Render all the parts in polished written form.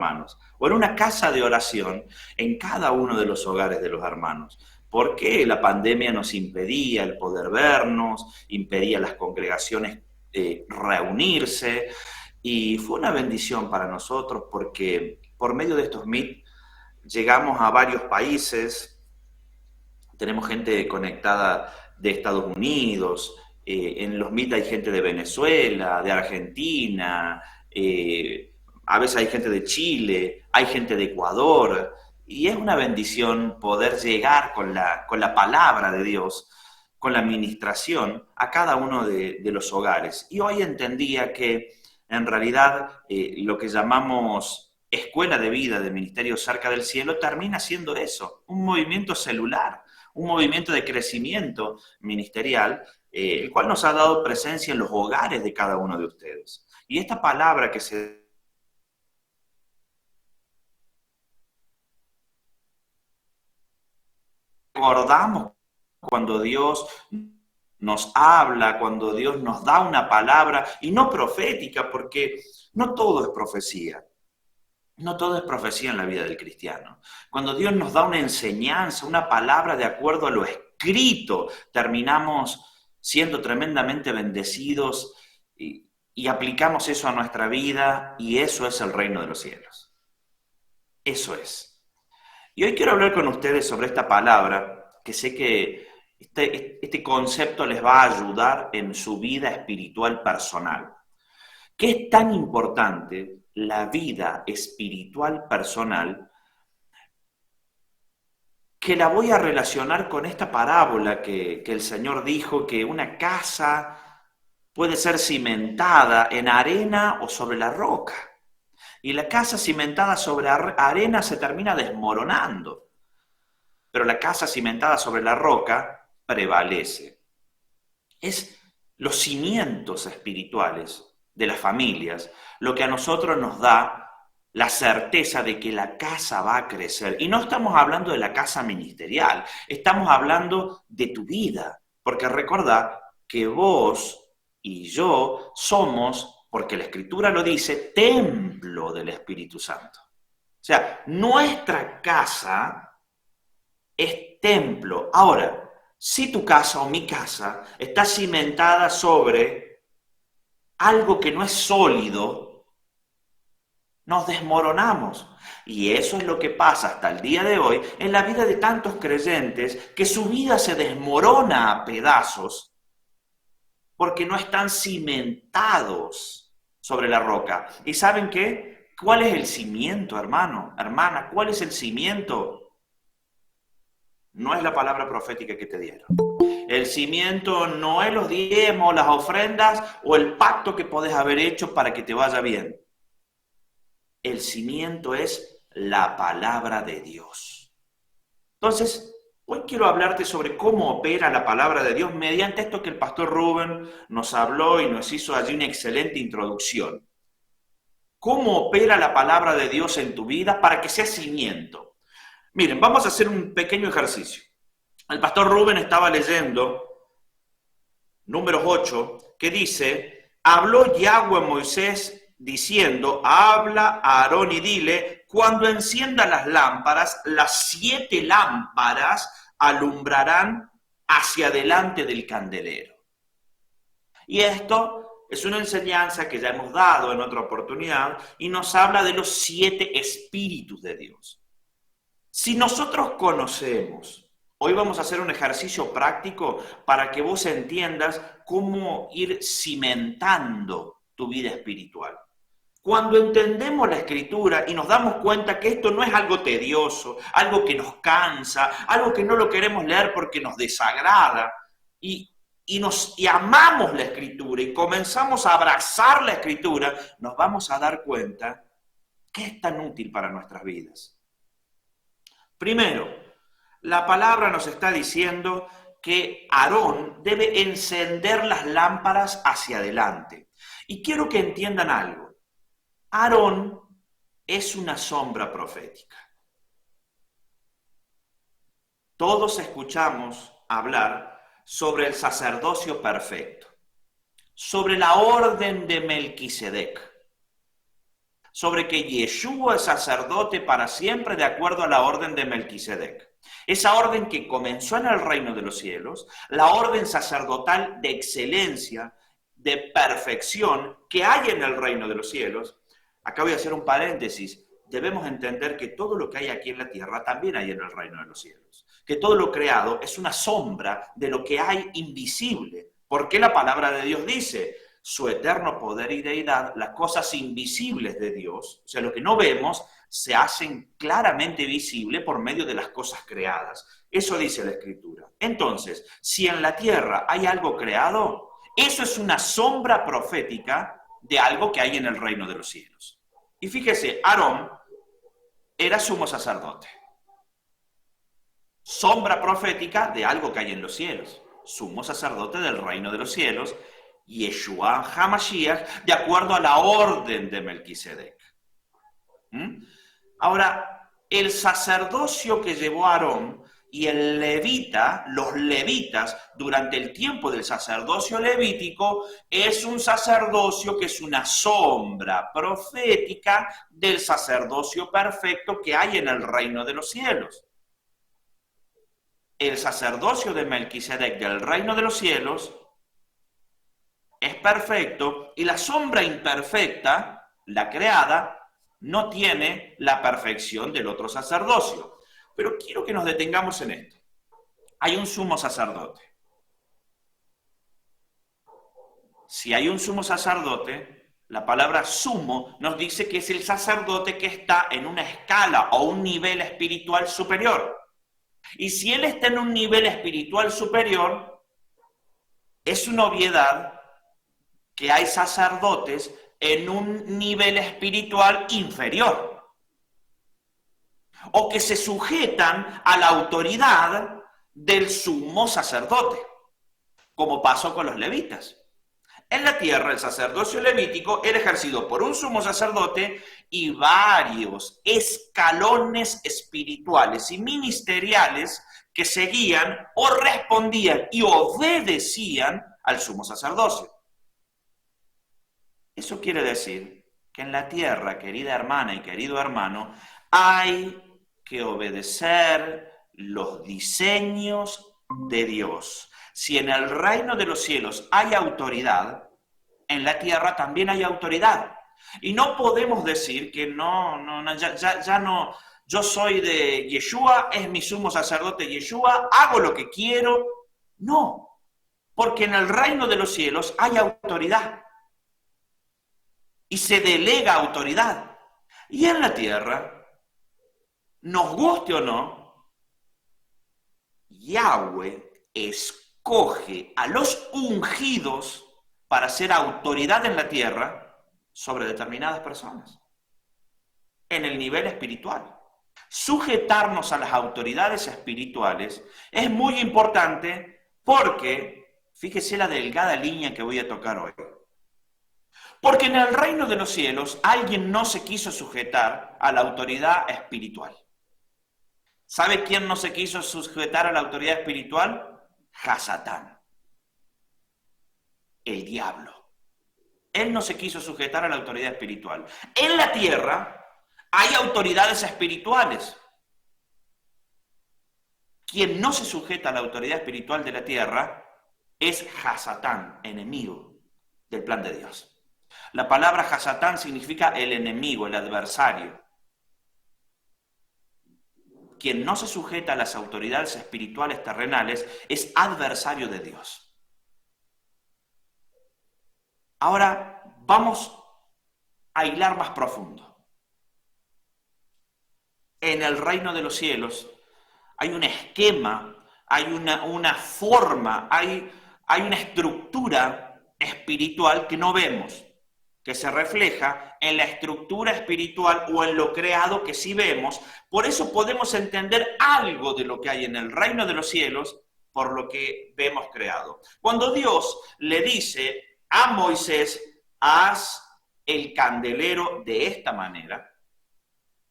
hermanos, o en una casa de oración en cada uno de los hogares de los hermanos. Porque la pandemia nos impedía el poder vernos, impedía las congregaciones reunirse, y fue una bendición para nosotros porque por medio de estos Meet llegamos a varios países, tenemos gente conectada de Estados Unidos, en los Meet hay gente de Venezuela, de Argentina, a veces hay gente de Chile, hay gente de Ecuador, y es una bendición poder llegar con la palabra de Dios, con la administración, a cada uno de los hogares. Y hoy entendía que en realidad lo que llamamos escuela de vida de Ministerio Cerca del Cielo termina siendo eso, un movimiento celular, un movimiento de crecimiento ministerial, el cual nos ha dado presencia en los hogares de cada uno de ustedes. Y esta palabra que se recordamos cuando Dios nos habla, cuando Dios nos da una palabra, y no profética, porque no todo es profecía. No todo es profecía en la vida del cristiano. Cuando Dios nos da una enseñanza, una palabra de acuerdo a lo escrito, terminamos siendo tremendamente bendecidos y aplicamos eso a nuestra vida, y eso es el reino de los cielos. Eso es. Y hoy quiero hablar con ustedes sobre esta palabra, que sé que este concepto les va a ayudar en su vida espiritual personal. ¿Qué es tan importante la vida espiritual personal que la voy a relacionar con esta parábola que el Señor dijo que una casa puede ser cimentada en arena o sobre la roca? Y la casa cimentada sobre arena se termina desmoronando, pero la casa cimentada sobre la roca prevalece. Es los cimientos espirituales de las familias lo que a nosotros nos da la certeza de que la casa va a crecer. Y no estamos hablando de la casa ministerial, estamos hablando de tu vida, porque recordá que vos y yo somos, porque la Escritura lo dice, templo del Espíritu Santo. O sea, nuestra casa es templo. Ahora, si tu casa o mi casa está cimentada sobre algo que no es sólido, nos desmoronamos. Y eso es lo que pasa hasta el día de hoy en la vida de tantos creyentes, que su vida se desmorona a pedazos porque no están cimentados sobre la roca. ¿Y saben qué? ¿Cuál es el cimiento, hermano, hermana? ¿Cuál es el cimiento? No es la palabra profética que te dieron. El cimiento no es los diezmos, las ofrendas o el pacto que podés haber hecho para que te vaya bien. El cimiento es la palabra de Dios. Entonces, hoy quiero hablarte sobre cómo opera la palabra de Dios mediante esto que el pastor Rubén nos habló y nos hizo allí una excelente introducción. ¿Cómo opera la palabra de Dios en tu vida para que sea cimiento? Miren, vamos a hacer un pequeño ejercicio. El pastor Rubén estaba leyendo Números 8, que dice: habló Yahweh a Moisés diciendo, habla a Aarón y dile, cuando encienda las lámparas, las 7 lámparas alumbrarán hacia adelante del candelero. Y esto es una enseñanza que ya hemos dado en otra oportunidad y nos habla de los 7 espíritus de Dios. Si nosotros conocemos, hoy vamos a hacer un ejercicio práctico para que vos entiendas cómo ir cimentando tu vida espiritual. Cuando entendemos la Escritura y nos damos cuenta que esto no es algo tedioso, algo que nos cansa, algo que no lo queremos leer porque nos desagrada, y amamos la Escritura y comenzamos a abrazar la Escritura, nos vamos a dar cuenta que es tan útil para nuestras vidas. Primero, la palabra nos está diciendo que Aarón debe encender las lámparas hacia adelante. Y quiero que entiendan algo. Aarón es una sombra profética. Todos escuchamos hablar sobre el sacerdocio perfecto, sobre la orden de Melquisedec. sobre que Yeshua es sacerdote para siempre de acuerdo a la orden de Melquisedec. Esa orden que comenzó en el reino de los cielos, la orden sacerdotal de excelencia, de perfección que hay en el reino de los cielos. Acá voy a hacer un paréntesis. Debemos entender que todo lo que hay aquí en la tierra también hay en el reino de los cielos. Que todo lo creado es una sombra de lo que hay invisible. Porque la palabra de Dios dice, su eterno poder y deidad, las cosas invisibles de Dios, o sea, lo que no vemos, se hacen claramente visible por medio de las cosas creadas. Eso dice la Escritura. Entonces, si en la tierra hay algo creado, eso es una sombra profética de algo que hay en el reino de los cielos. Y fíjese, Aarón era sumo sacerdote. Sombra profética de algo que hay en los cielos. Sumo sacerdote del reino de los cielos, Yeshua HaMashiach, de acuerdo a la orden de Melquisedec. Ahora, el sacerdocio que llevó Aarón y el levita, los levitas, durante el tiempo del sacerdocio levítico, es un sacerdocio que es una sombra profética del sacerdocio perfecto que hay en el reino de los cielos. El sacerdocio de Melquisedec del reino de los cielos es perfecto y la sombra imperfecta, la creada, no tiene la perfección del otro sacerdocio. Pero quiero que nos detengamos en esto. Hay un sumo sacerdote. Si hay un sumo sacerdote, la palabra sumo nos dice que es el sacerdote que está en una escala o un nivel espiritual superior. Y si él está en un nivel espiritual superior, es una obviedad que hay sacerdotes en un nivel espiritual inferior, o que se sujetan a la autoridad del sumo sacerdote, como pasó con los levitas. En la tierra, el sacerdocio levítico era ejercido por un sumo sacerdote y varios escalones espirituales y ministeriales que seguían o respondían y obedecían al sumo sacerdocio. Eso quiere decir que en la tierra, querida hermana y querido hermano, hay que obedecer los diseños de Dios. Si en el reino de los cielos hay autoridad, en la tierra también hay autoridad. Y no podemos decir que ya no, yo soy de Yeshua, es mi sumo sacerdote Yeshua, hago lo que quiero. No, porque en el reino de los cielos hay autoridad. Y se delega autoridad. Y en la tierra, nos guste o no, Yahweh escoge a los ungidos para ser autoridad en la tierra sobre determinadas personas, en el nivel espiritual. Sujetarnos a las autoridades espirituales es muy importante porque, fíjese la delgada línea que voy a tocar hoy, porque en el reino de los cielos alguien no se quiso sujetar a la autoridad espiritual. ¿Sabe quién no se quiso sujetar a la autoridad espiritual? Hasatán, el diablo. Él no se quiso sujetar a la autoridad espiritual. En la tierra hay autoridades espirituales. Quien no se sujeta a la autoridad espiritual de la tierra es Hasatán, enemigo del plan de Dios. La palabra Hasatán significa el enemigo, el adversario. Quien no se sujeta a las autoridades espirituales terrenales es adversario de Dios. Ahora vamos a hilar más profundo. En el reino de los cielos hay un esquema, hay una forma, hay una estructura espiritual que no vemos, que se refleja en la estructura espiritual o en lo creado que sí vemos. Por eso podemos entender algo de lo que hay en el reino de los cielos por lo que vemos creado. Cuando Dios le dice a Moisés, haz el candelero de esta manera,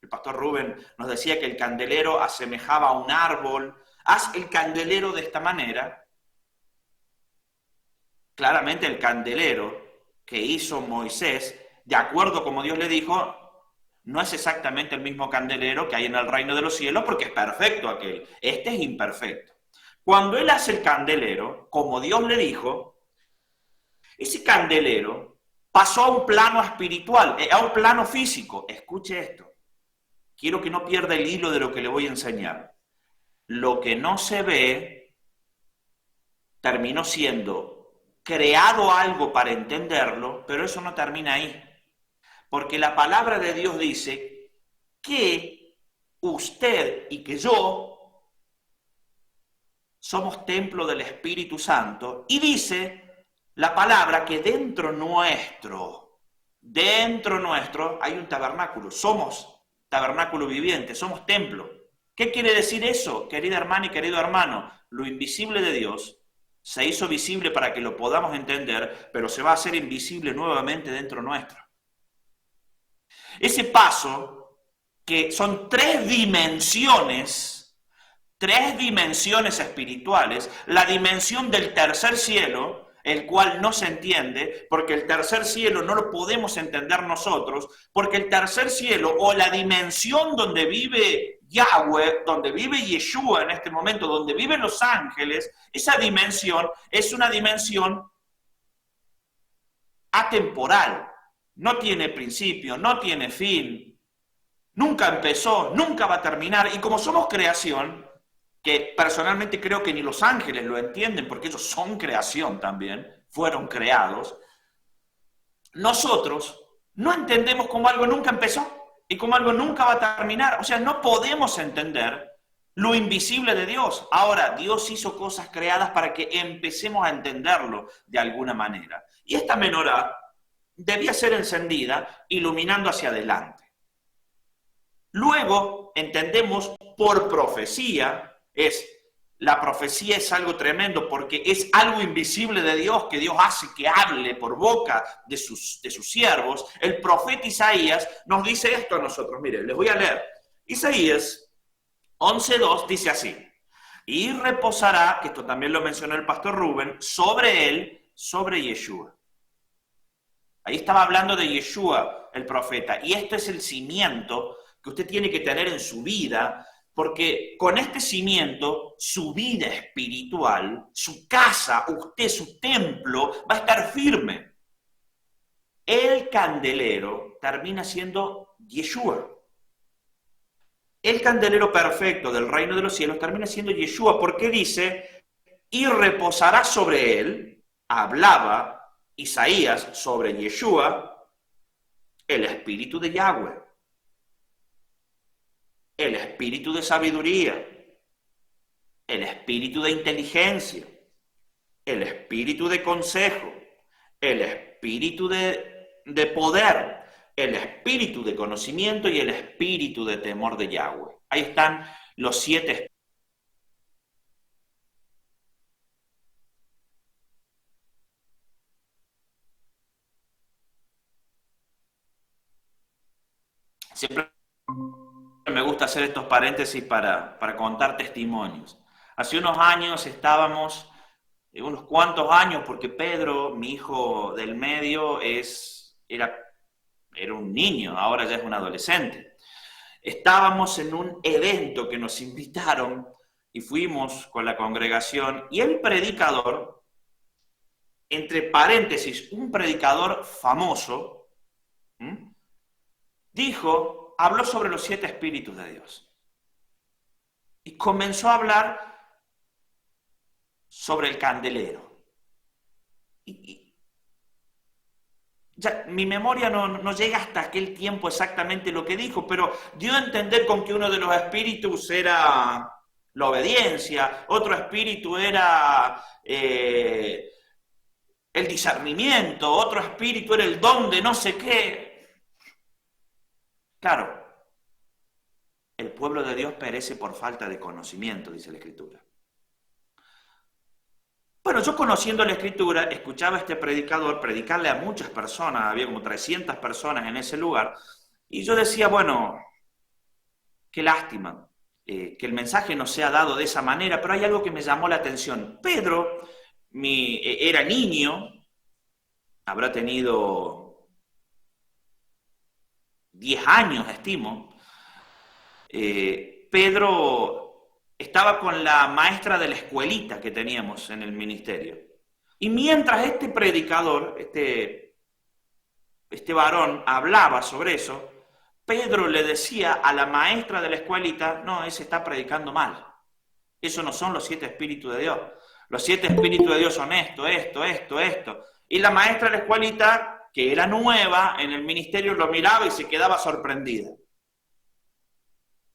el pastor Rubén nos decía que el candelero asemejaba a un árbol, haz el candelero de esta manera. Claramente el candelero que hizo Moisés, de acuerdo como Dios le dijo, No es exactamente el mismo candelero que hay en el reino de los cielos porque es perfecto aquel. Este es imperfecto. Cuando él hace el candelero, como Dios le dijo, ese candelero pasó a un plano espiritual, a un plano físico. Escuche esto. Quiero que no pierda el hilo de lo que le voy a enseñar. Lo que no se ve terminó siendo creado algo para entenderlo, pero eso no termina ahí. Porque la palabra de Dios dice que usted y que yo somos templo del Espíritu Santo, y dice la palabra que dentro nuestro hay un tabernáculo, somos tabernáculo viviente, somos templo. ¿Qué quiere decir eso, querida hermana y querido hermano? Lo invisible de Dios se hizo visible para que lo podamos entender, pero se va a hacer invisible nuevamente dentro nuestro. Ese paso, que son tres dimensiones espirituales, la dimensión del tercer cielo, el cual no se entiende, porque el tercer cielo no lo podemos entender nosotros, porque el tercer cielo, o la dimensión donde vive Yahweh, donde vive Yeshua en este momento, donde viven los ángeles, esa dimensión es una dimensión atemporal. No tiene principio, no tiene fin, nunca empezó, nunca va a terminar. Y como somos creación, que personalmente creo que ni los ángeles lo entienden, porque ellos son creación también, fueron creados, nosotros no entendemos cómo algo nunca empezó y cómo algo nunca va a terminar. O sea, no podemos entender lo invisible de Dios. Ahora, Dios hizo cosas creadas para que empecemos a entenderlo de alguna manera. Y esta menorá debía ser encendida iluminando hacia adelante. Luego entendemos por profecía, la profecía es algo tremendo porque es algo invisible de Dios que Dios hace que hable por boca de sus siervos. El profeta Isaías nos dice esto a nosotros. Miren, les voy a leer. Isaías 11:2 dice así: y reposará, que esto también lo mencionó el pastor Rubén, sobre él, sobre Yeshua. Ahí estaba hablando de Yeshua, el profeta, y esto es el cimiento que usted tiene que tener en su vida, porque con este cimiento, su vida espiritual, su casa, usted, su templo, va a estar firme. El candelero termina siendo Yeshua. El candelero perfecto del reino de los cielos termina siendo Yeshua, porque dice, y reposará sobre él, hablaba Isaías sobre Yeshua, el espíritu de Yahweh, el espíritu de sabiduría, el espíritu de inteligencia, el espíritu de consejo, el espíritu de poder, el espíritu de conocimiento y el espíritu de temor de Yahweh. Ahí están los 7 espíritus. Siempre me gusta hacer estos paréntesis para contar testimonios. Hace unos años estábamos, unos cuantos años, porque Pedro, mi hijo del medio, era un niño, ahora ya es un adolescente. Estábamos en un evento que nos invitaron y fuimos con la congregación, y el predicador, entre paréntesis, un predicador famoso, habló sobre los 7 espíritus de Dios. Y comenzó a hablar sobre el candelero. Ya, mi memoria no llega hasta aquel tiempo exactamente lo que dijo, pero dio a entender con que uno de los espíritus era la obediencia, otro espíritu era el discernimiento, otro espíritu era el don de no sé qué. Claro, el pueblo de Dios perece por falta de conocimiento, dice la Escritura. Bueno, yo conociendo la Escritura, escuchaba a este predicador predicarle a muchas personas, había como 300 personas en ese lugar, y yo decía, bueno, qué lástima que el mensaje no sea dado de esa manera, pero hay algo que me llamó la atención. Pedro era niño, habrá tenido 10 años, estimo, Pedro estaba con la maestra de la escuelita que teníamos en el ministerio. Y mientras este predicador, este varón, hablaba sobre eso, Pedro le decía a la maestra de la escuelita, no, ese está predicando mal. Eso no son los 7 espíritus de Dios. Los 7 espíritus de Dios son esto, esto, esto, esto. Y la maestra de la escuelita, que era nueva en el ministerio, lo miraba y se quedaba sorprendida.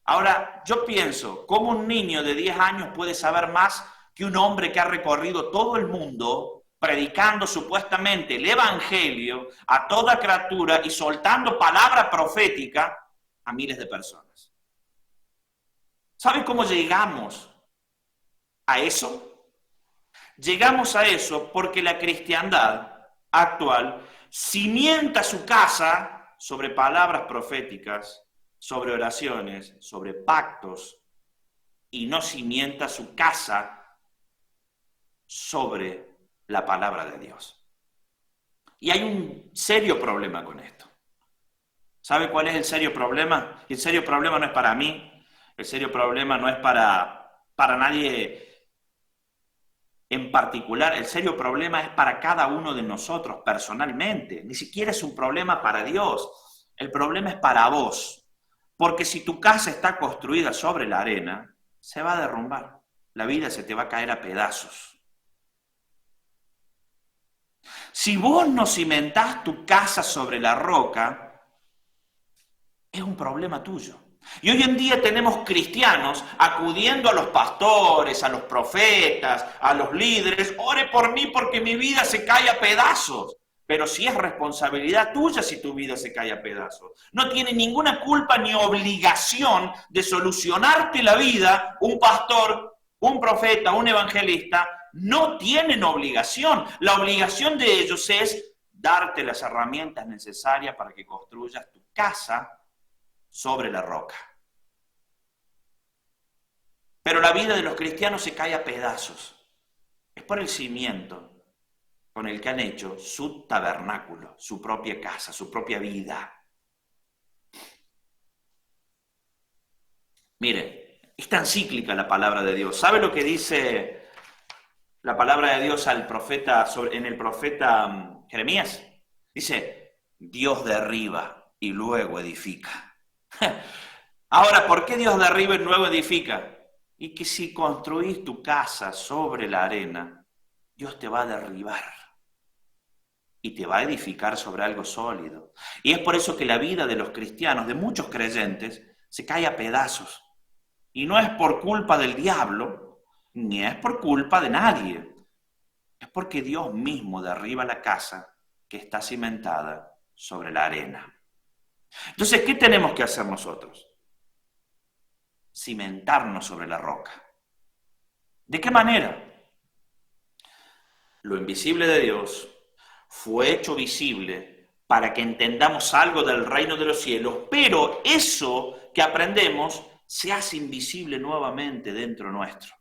Ahora, yo pienso, ¿cómo un niño de 10 años puede saber más que un hombre que ha recorrido todo el mundo predicando supuestamente el evangelio a toda criatura y soltando palabra profética a miles de personas? ¿Sabe cómo llegamos a eso? Llegamos a eso porque la cristiandad actual cimienta su casa sobre palabras proféticas, sobre oraciones, sobre pactos, y no cimienta su casa sobre la palabra de Dios. Y hay un serio problema con esto. ¿Sabe cuál es el serio problema? El serio problema no es para mí, el serio problema no es para nadie en particular, el serio problema es para cada uno de nosotros personalmente. Ni siquiera es un problema para Dios, el problema es para vos. Porque si tu casa está construida sobre la arena, se va a derrumbar. La vida se te va a caer a pedazos. Si vos no cimentás tu casa sobre la roca, es un problema tuyo. Y hoy en día tenemos cristianos acudiendo a los pastores, a los profetas, a los líderes, ore por mí porque mi vida se cae a pedazos. Pero si es responsabilidad tuya si tu vida se cae a pedazos. No tiene ninguna culpa ni obligación de solucionarte la vida un pastor, un profeta, un evangelista. No tienen obligación. La obligación de ellos es darte las herramientas necesarias para que construyas tu casa sobre la roca. Pero la vida de los cristianos se cae a pedazos. Es por el cimiento con el que han hecho su tabernáculo, su propia casa, su propia vida. Mire, es tan cíclica la palabra de Dios. ¿Sabe lo que dice la palabra de Dios al profeta, en el profeta Jeremías? Dice, Dios derriba y luego edifica. Ahora, ¿por qué Dios derriba y luego edifica? Y que si construís tu casa sobre la arena, Dios te va a derribar y te va a edificar sobre algo sólido. Y es por eso que la vida de los cristianos, de muchos creyentes, se cae a pedazos. Y no es por culpa del diablo, ni es por culpa de nadie. Es porque Dios mismo derriba la casa que está cimentada sobre la arena. Entonces, ¿qué tenemos que hacer nosotros? Cimentarnos sobre la roca. ¿De qué manera? Lo invisible de Dios fue hecho visible para que entendamos algo del reino de los cielos, pero eso que aprendemos se hace invisible nuevamente dentro nuestro.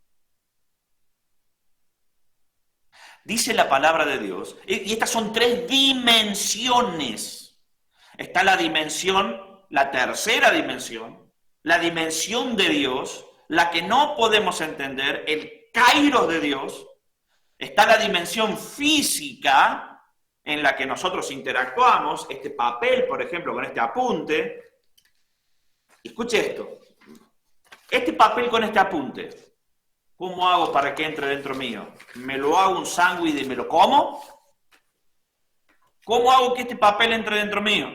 Dice la palabra de Dios, y estas son 3 dimensiones. Está la dimensión, la tercera dimensión, la dimensión de Dios, la que no podemos entender, el kairos de Dios. Está la dimensión física, en la que nosotros interactuamos, este papel, por ejemplo, con este apunte. Escuche esto. Este papel con este apunte, ¿cómo hago para que entre dentro mío? ¿Me lo hago un sándwich y me lo como? ¿Cómo hago que este papel entre dentro mío?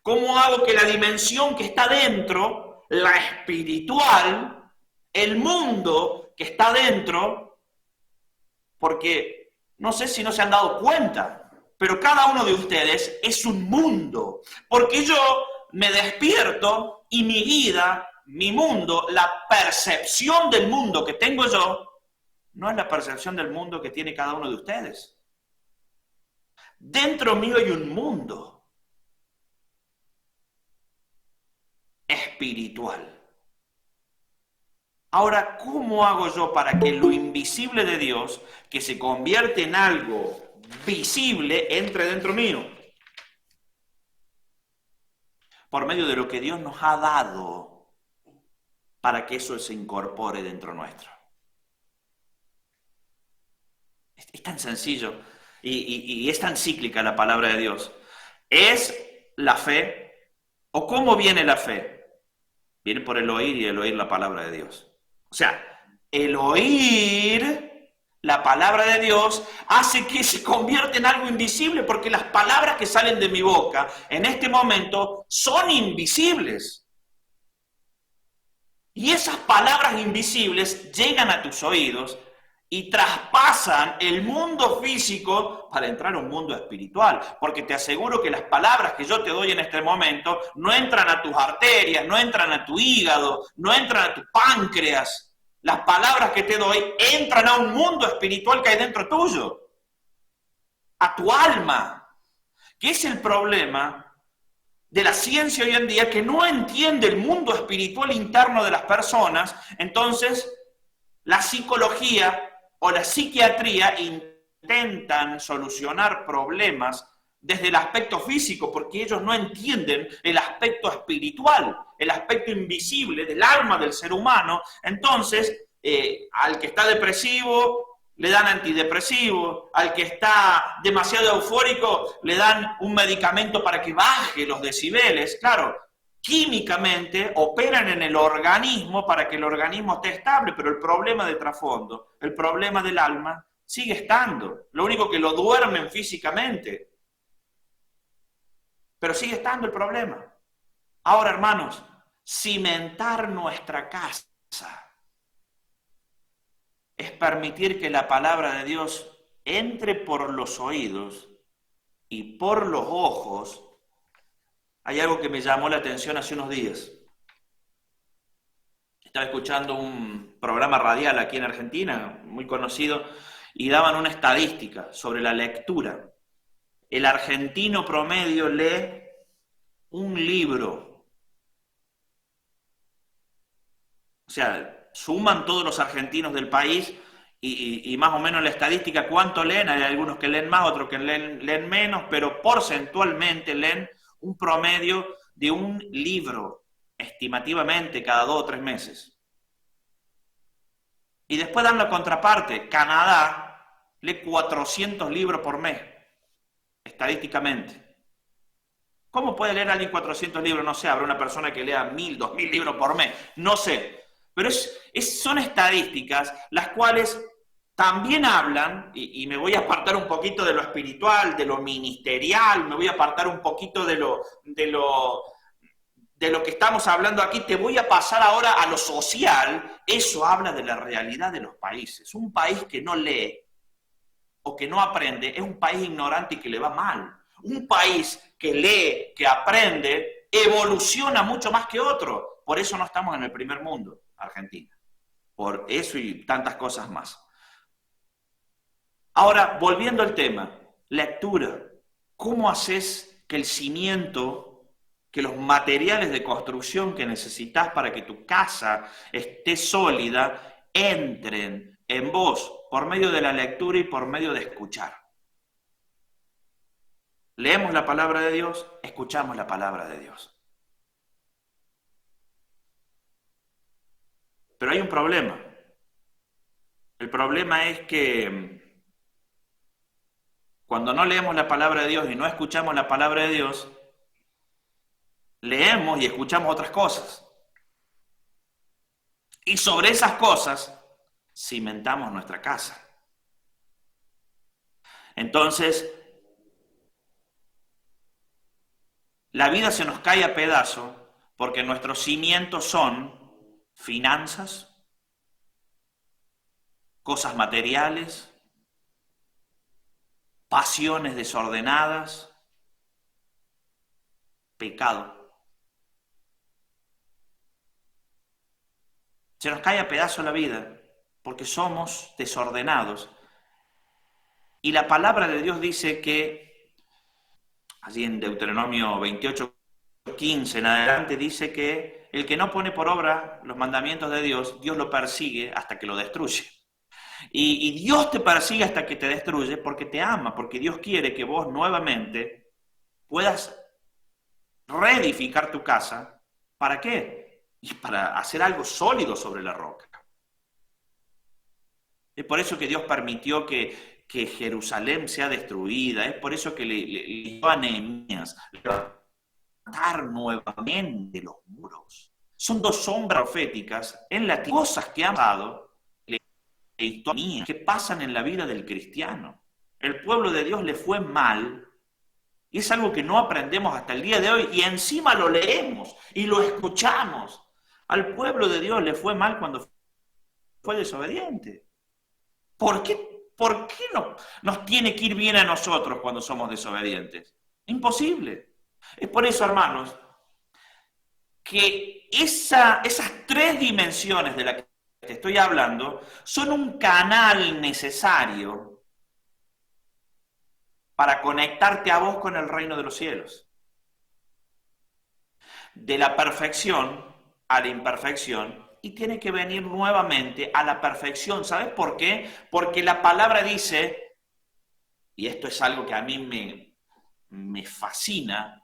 ¿Cómo hago que la dimensión que está dentro, la espiritual, el mundo que está dentro, porque no sé si no se han dado cuenta, pero cada uno de ustedes es un mundo, porque yo me despierto y mi vida, mi mundo, la percepción del mundo que tengo yo, no es la percepción del mundo que tiene cada uno de ustedes. Dentro mío hay un mundo espiritual. Ahora, ¿cómo hago yo para que lo invisible de Dios, que se convierte en algo visible, entre dentro mío? por medio de lo que Dios nos ha dado para que eso se incorpore dentro nuestro. Es tan sencillo y es tan cíclica la palabra de Dios. ¿Es la fe? ¿O cómo viene la fe? Viene por el oír y el oír la palabra de Dios. O sea, el oír la palabra de Dios hace que se convierta en algo invisible, porque las palabras que salen de mi boca en este momento son invisibles. Y esas palabras invisibles llegan a tus oídos y traspasan el mundo físico para entrar a un mundo espiritual. Porque te aseguro que las palabras que yo te doy en este momento no entran a tus arterias, no entran a tu hígado, no entran a tu páncreas. Las palabras que te doy entran a un mundo espiritual que hay dentro tuyo, a tu alma, que es el problema de la ciencia hoy en día, que no entiende el mundo espiritual interno de las personas. Entonces, la psicología o la psiquiatría intentan solucionar problemas desde el aspecto físico, porque ellos no entienden el aspecto espiritual, el aspecto invisible del alma del ser humano. Entonces, al que está depresivo le dan antidepresivo, al que está demasiado eufórico le dan un medicamento para que baje los decibeles. Claro, químicamente operan en el organismo para que el organismo esté estable, pero el problema de trasfondo, el problema del alma, sigue estando. Lo único que lo duermen físicamente, pero sigue estando el problema. Ahora, hermanos, cimentar nuestra casa es permitir que la palabra de Dios entre por los oídos y por los ojos. Hay algo que me llamó la atención hace unos días. Estaba escuchando un programa radial aquí en Argentina, muy conocido, y daban una estadística sobre la lectura. El argentino promedio lee un libro. O sea, suman todos los argentinos del país y más o menos la estadística, ¿cuánto leen? Hay algunos que leen más, otros que leen menos, pero porcentualmente leen un promedio de un libro, estimativamente cada 2 o 3 meses. Y después dan la contraparte. Canadá lee 400 libros por mes, estadísticamente. ¿Cómo puede leer alguien 400 libros? No sé, habrá una persona que lea 1000, 2000 libros por mes, no sé. Pero son estadísticas las cuales también hablan, y me voy a apartar un poquito de lo espiritual, de lo ministerial, me voy a apartar un poquito de lo que estamos hablando aquí, te voy a pasar ahora a lo social. Eso habla de la realidad de los países. Un país que no lee o que no aprende es un país ignorante y que le va mal. Un país que lee, que aprende, evoluciona mucho más que otro. Por eso no estamos en el primer mundo, Argentina. Por eso y tantas cosas más. Ahora, volviendo al tema, lectura. ¿Cómo haces que el cimiento, que los materiales de construcción que necesitas para que tu casa esté sólida, entren en vos por medio de la lectura y por medio de escuchar? Leemos la palabra de Dios, escuchamos la palabra de Dios. Pero hay un problema. El problema es que cuando no leemos la palabra de Dios y no escuchamos la palabra de Dios, leemos y escuchamos otras cosas. Y sobre esas cosas cimentamos nuestra casa. Entonces, la vida se nos cae a pedazos porque nuestros cimientos son finanzas, cosas materiales, pasiones desordenadas, pecado. Se nos cae a pedazos la vida porque somos desordenados. Y la palabra de Dios dice que, allí en Deuteronomio 28:15 en adelante, dice que el que no pone por obra los mandamientos de Dios, Dios lo persigue hasta que lo destruye. Y Dios te persigue hasta que te destruye porque te ama, porque Dios quiere que vos nuevamente puedas reedificar tu casa. ¿Para qué? Y para hacer algo sólido sobre la roca. Es por eso que Dios permitió que Jerusalén sea destruida. Es por eso que le dio a Nehemías levantar nuevamente los muros. Son dos sombras proféticas en las cosas que han pasado, que pasan en la vida del cristiano. El pueblo de Dios le fue mal, y es algo que no aprendemos hasta el día de hoy, y encima lo leemos y lo escuchamos. Al pueblo de Dios le fue mal cuando fue desobediente. ¿Por qué no nos tiene que ir bien a nosotros cuando somos desobedientes? Imposible. Es por eso, hermanos, que esas tres dimensiones de las que te estoy hablando son un canal necesario para conectarte a vos con el reino de los cielos. De la perfección a la imperfección, y tiene que venir nuevamente a la perfección. ¿Sabes por qué? Porque la palabra dice, y esto es algo que a mí me fascina,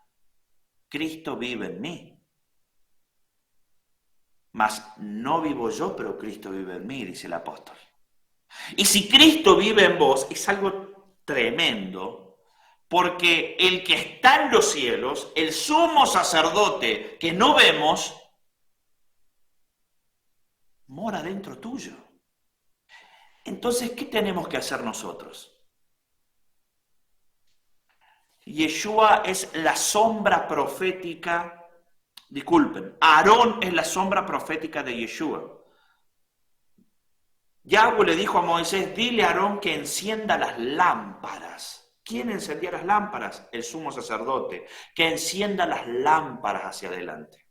Cristo vive en mí. Mas no vivo yo, pero Cristo vive en mí, dice el apóstol. Y si Cristo vive en vos, es algo tremendo, porque el que está en los cielos, el sumo sacerdote que no vemos, mora dentro tuyo. Entonces, ¿qué tenemos que hacer nosotros? Yeshua es la sombra profética, disculpen, Aarón es la sombra profética de Yeshua. Yahweh le dijo a Moisés, dile a Aarón que encienda las lámparas. ¿Quién encendía las lámparas? El sumo sacerdote. Que encienda las lámparas hacia adelante.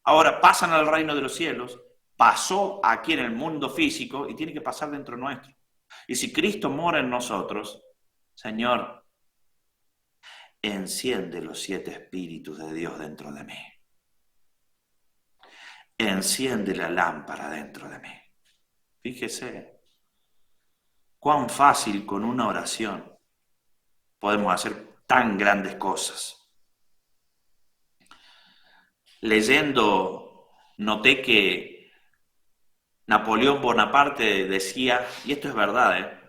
Ahora pasan al reino de los cielos, pasó aquí en el mundo físico y tiene que pasar dentro nuestro. Y si Cristo mora en nosotros, Señor, enciende los 7 espíritus de Dios dentro de mí. Enciende la lámpara dentro de mí. Fíjese, cuán fácil con una oración podemos hacer tan grandes cosas. Leyendo, noté que Napoleón Bonaparte decía, y esto es verdad,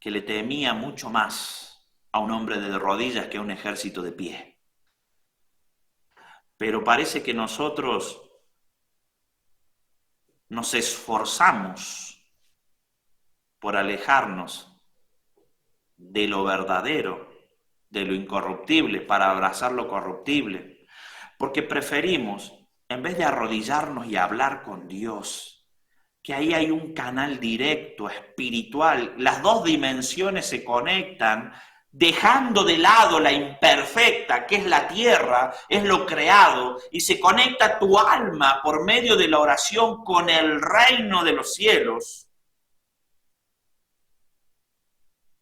que le temía mucho más a un hombre de rodillas que a un ejército de pie. Pero parece que nosotros nos esforzamos por alejarnos de lo verdadero, de lo incorruptible, para abrazar lo corruptible, porque preferimos, en vez de arrodillarnos y hablar con Dios, que ahí hay un canal directo, espiritual, las dos dimensiones se conectan, dejando de lado la imperfecta, que es la tierra, es lo creado, y se conecta tu alma por medio de la oración con el reino de los cielos.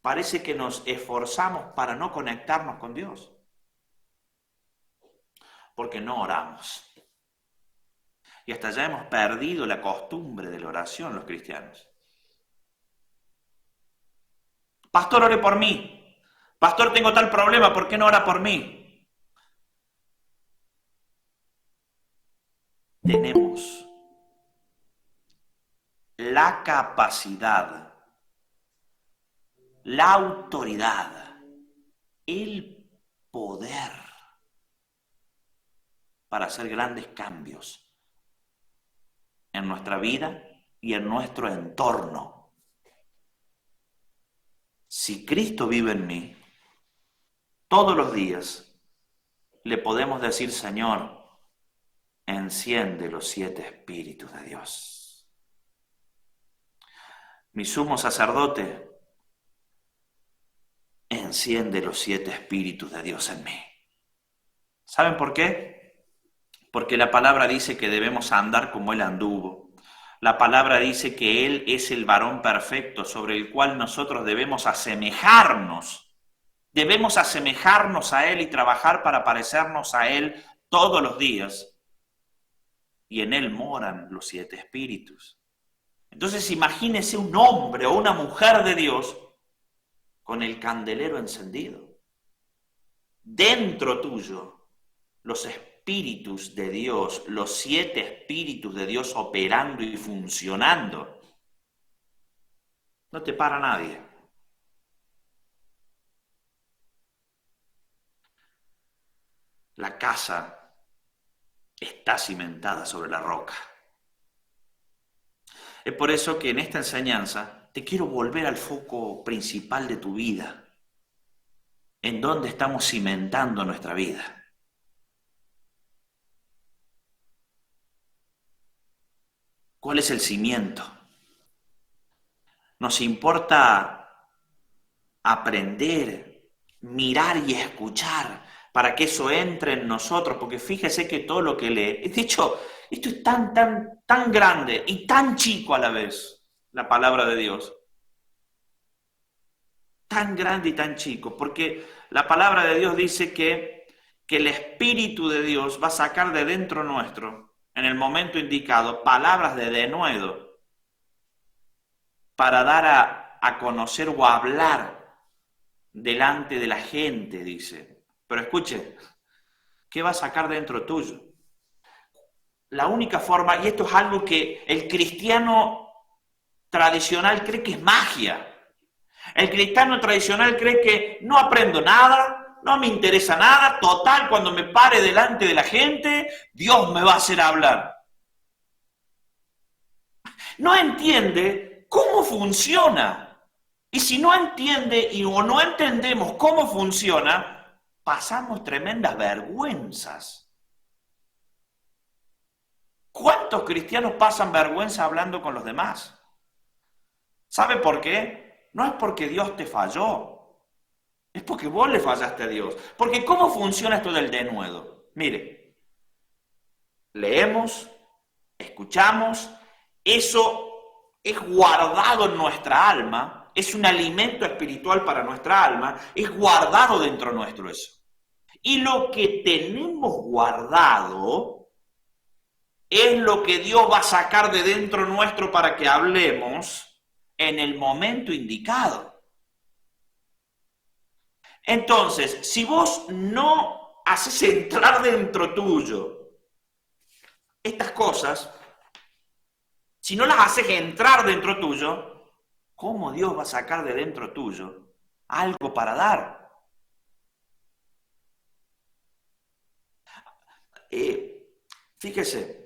Parece que nos esforzamos para no conectarnos con Dios, porque no oramos. Y hasta ya hemos perdido la costumbre de la oración los cristianos. Pastor, ore por mí. Pastor, tengo tal problema, ¿por qué no ora por mí? Tenemos la capacidad, la autoridad, el poder para hacer grandes cambios en nuestra vida y en nuestro entorno. Si Cristo vive en mí, todos los días le podemos decir, Señor, enciende los 7 espíritus de Dios. Mi sumo sacerdote, enciende los 7 espíritus de Dios en mí. ¿Saben por qué? Porque la palabra dice que debemos andar como Él anduvo. La palabra dice que Él es el varón perfecto sobre el cual nosotros debemos asemejarnos. Debemos asemejarnos a Él y trabajar para parecernos a Él todos los días. Y en Él moran los 7 espíritus. Entonces imagínese un hombre o una mujer de Dios con el candelero encendido. dentro tuyo, los espíritus de Dios, los 7 espíritus de Dios operando y funcionando, no te para nadie. La casa está cimentada sobre la roca. Es por eso que en esta enseñanza te quiero volver al foco principal de tu vida, en dónde estamos cimentando nuestra vida. ¿Cuál es el cimiento? Nos importa aprender, mirar y escuchar para que eso entre en nosotros, porque fíjese que todo lo que lee, de hecho, esto es tan grande y tan chico a la vez, la palabra de Dios. Tan grande y tan chico, porque la palabra de Dios dice que el Espíritu de Dios va a sacar de dentro nuestro, en el momento indicado, palabras de denuedo para dar a conocer o a hablar delante de la gente, dice. Pero escuche, ¿qué va a sacar dentro tuyo? La única forma, y esto es algo que el cristiano tradicional cree que es magia. El cristiano tradicional cree que no aprendo nada, no me interesa nada, total, cuando me pare delante de la gente, Dios me va a hacer hablar. No entiende cómo funciona. Y si no entiende o no entendemos cómo funciona, pasamos tremendas vergüenzas. ¿Cuántos cristianos pasan vergüenza hablando con los demás? ¿Sabe por qué? No es porque Dios te falló, es porque vos le fallaste a Dios. Porque ¿cómo funciona esto del denuedo? Mire, leemos, escuchamos, eso es guardado en nuestra alma, es un alimento espiritual para nuestra alma, es guardado dentro nuestro eso. Y lo que tenemos guardado es lo que Dios va a sacar de dentro nuestro para que hablemos en el momento indicado. Entonces, si vos no haces entrar dentro tuyo estas cosas, si no las haces entrar dentro tuyo, ¿cómo Dios va a sacar de dentro tuyo algo para dar? Fíjese,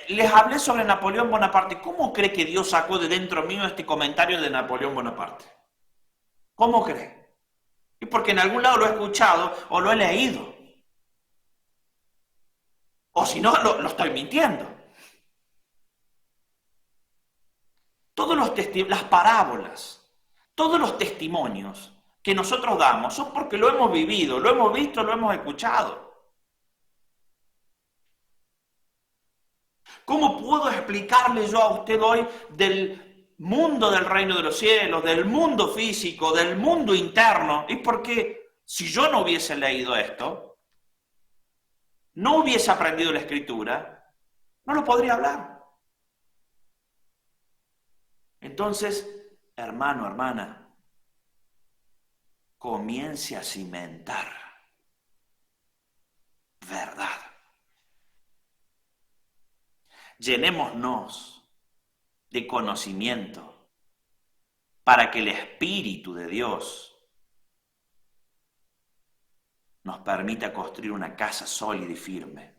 les hablé sobre Napoleón Bonaparte. ¿Cómo cree que Dios sacó de dentro mío este comentario de Napoleón Bonaparte? ¿Cómo cree? Y porque en algún lado lo he escuchado o lo he leído. O si no, lo estoy mintiendo. Todos las parábolas, todos los testimonios que nosotros damos son porque lo hemos vivido, lo hemos visto, lo hemos escuchado. ¿Cómo puedo explicarle yo a usted hoy del mundo del reino de los cielos, del mundo físico, del mundo interno? Es porque si yo no hubiese leído esto, no hubiese aprendido la escritura, no lo podría hablar. Entonces, hermano, hermana, comience a cimentar verdad. Llenémonos de conocimiento para que el Espíritu de Dios nos permita construir una casa sólida y firme.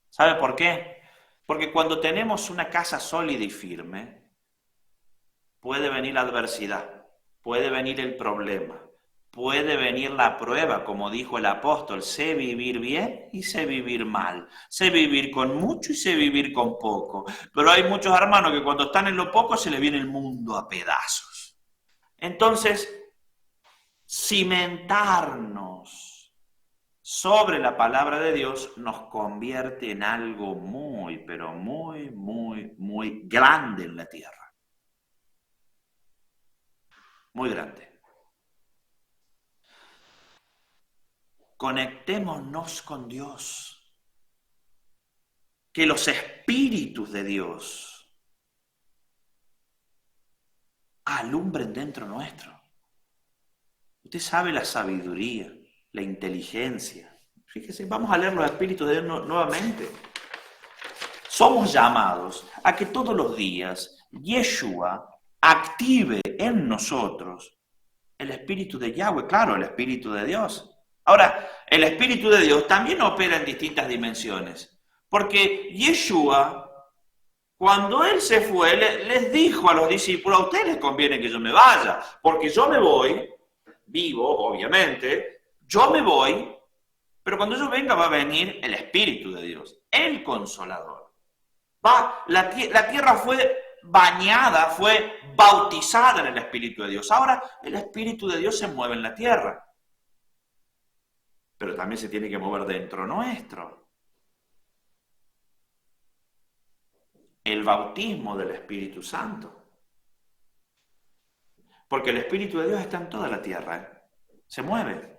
¿Sabe por qué? Porque cuando tenemos una casa sólida y firme, puede venir la adversidad, puede venir el problema, puede venir la prueba, como dijo el apóstol, sé vivir bien y sé vivir mal, sé vivir con mucho y sé vivir con poco. Pero hay muchos hermanos que cuando están en lo poco se les viene el mundo a pedazos. Entonces, cimentarnos sobre la palabra de Dios nos convierte en algo muy, pero muy, muy, muy grande en la tierra. Muy grande. Conectémonos con Dios. Que los espíritus de Dios alumbren dentro nuestro. Usted sabe la sabiduría, la inteligencia. Fíjese, vamos a leer los espíritus de Dios nuevamente. Somos llamados a que todos los días Yeshua active en nosotros el espíritu de Yahweh, claro, el espíritu de Dios. Ahora, el espíritu de Dios también opera en distintas dimensiones, porque Yeshua, cuando él se fue, les dijo a los discípulos: a ustedes les conviene que yo me vaya, porque yo me voy, vivo, obviamente, yo me voy, pero cuando yo venga va a venir el Espíritu de Dios, el Consolador. La tierra fue bañada, fue bautizada en el Espíritu de Dios. Ahora el Espíritu de Dios se mueve en la tierra, pero también se tiene que mover dentro nuestro. El bautismo del Espíritu Santo. Porque el Espíritu de Dios está en toda la tierra, se mueve.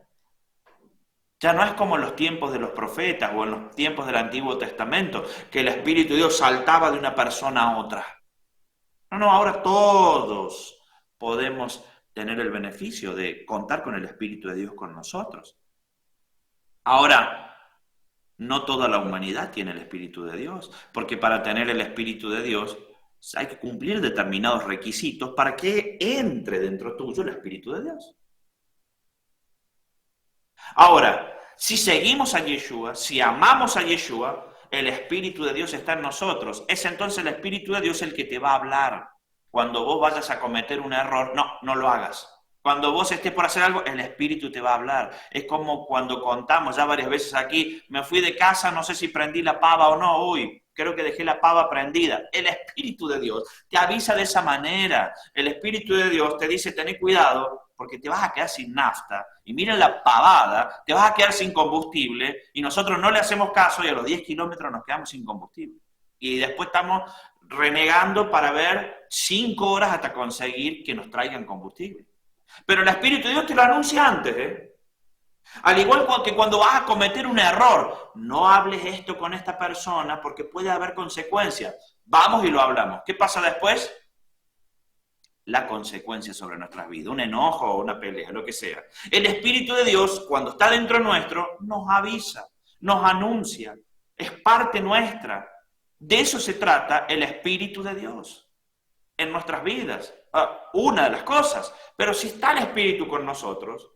Ya no es como en los tiempos de los profetas o en los tiempos del Antiguo Testamento, que el Espíritu de Dios saltaba de una persona a otra. No, ahora todos podemos tener el beneficio de contar con el Espíritu de Dios con nosotros. Ahora, no toda la humanidad tiene el Espíritu de Dios, porque para tener el Espíritu de Dios hay que cumplir determinados requisitos para que entre dentro tuyo el Espíritu de Dios. Ahora, si seguimos a Yeshua, si amamos a Yeshua, el Espíritu de Dios está en nosotros. Es entonces el Espíritu de Dios el que te va a hablar. Cuando vos vayas a cometer un error, no lo hagas. Cuando vos estés por hacer algo, el Espíritu te va a hablar. Es como cuando contamos ya varias veces aquí: me fui de casa, no sé si prendí la pava o no, creo que dejé la pava prendida. El Espíritu de Dios te avisa de esa manera. El Espíritu de Dios te dice: tené cuidado, porque te vas a quedar sin nafta. Y miren la pavada, te vas a quedar sin combustible, y nosotros no le hacemos caso y a los 10 kilómetros nos quedamos sin combustible. Y después estamos renegando para ver 5 horas hasta conseguir que nos traigan combustible. Pero el Espíritu de Dios te lo anuncia antes, Al igual que cuando vas a cometer un error, no hables esto con esta persona porque puede haber consecuencias. Vamos y lo hablamos. ¿Qué pasa después? La consecuencia sobre nuestras vidas, un enojo o una pelea, lo que sea. El Espíritu de Dios, cuando está dentro nuestro, nos avisa, nos anuncia, es parte nuestra. De eso se trata el Espíritu de Dios en nuestras vidas. Una de las cosas. Pero si está el Espíritu con nosotros,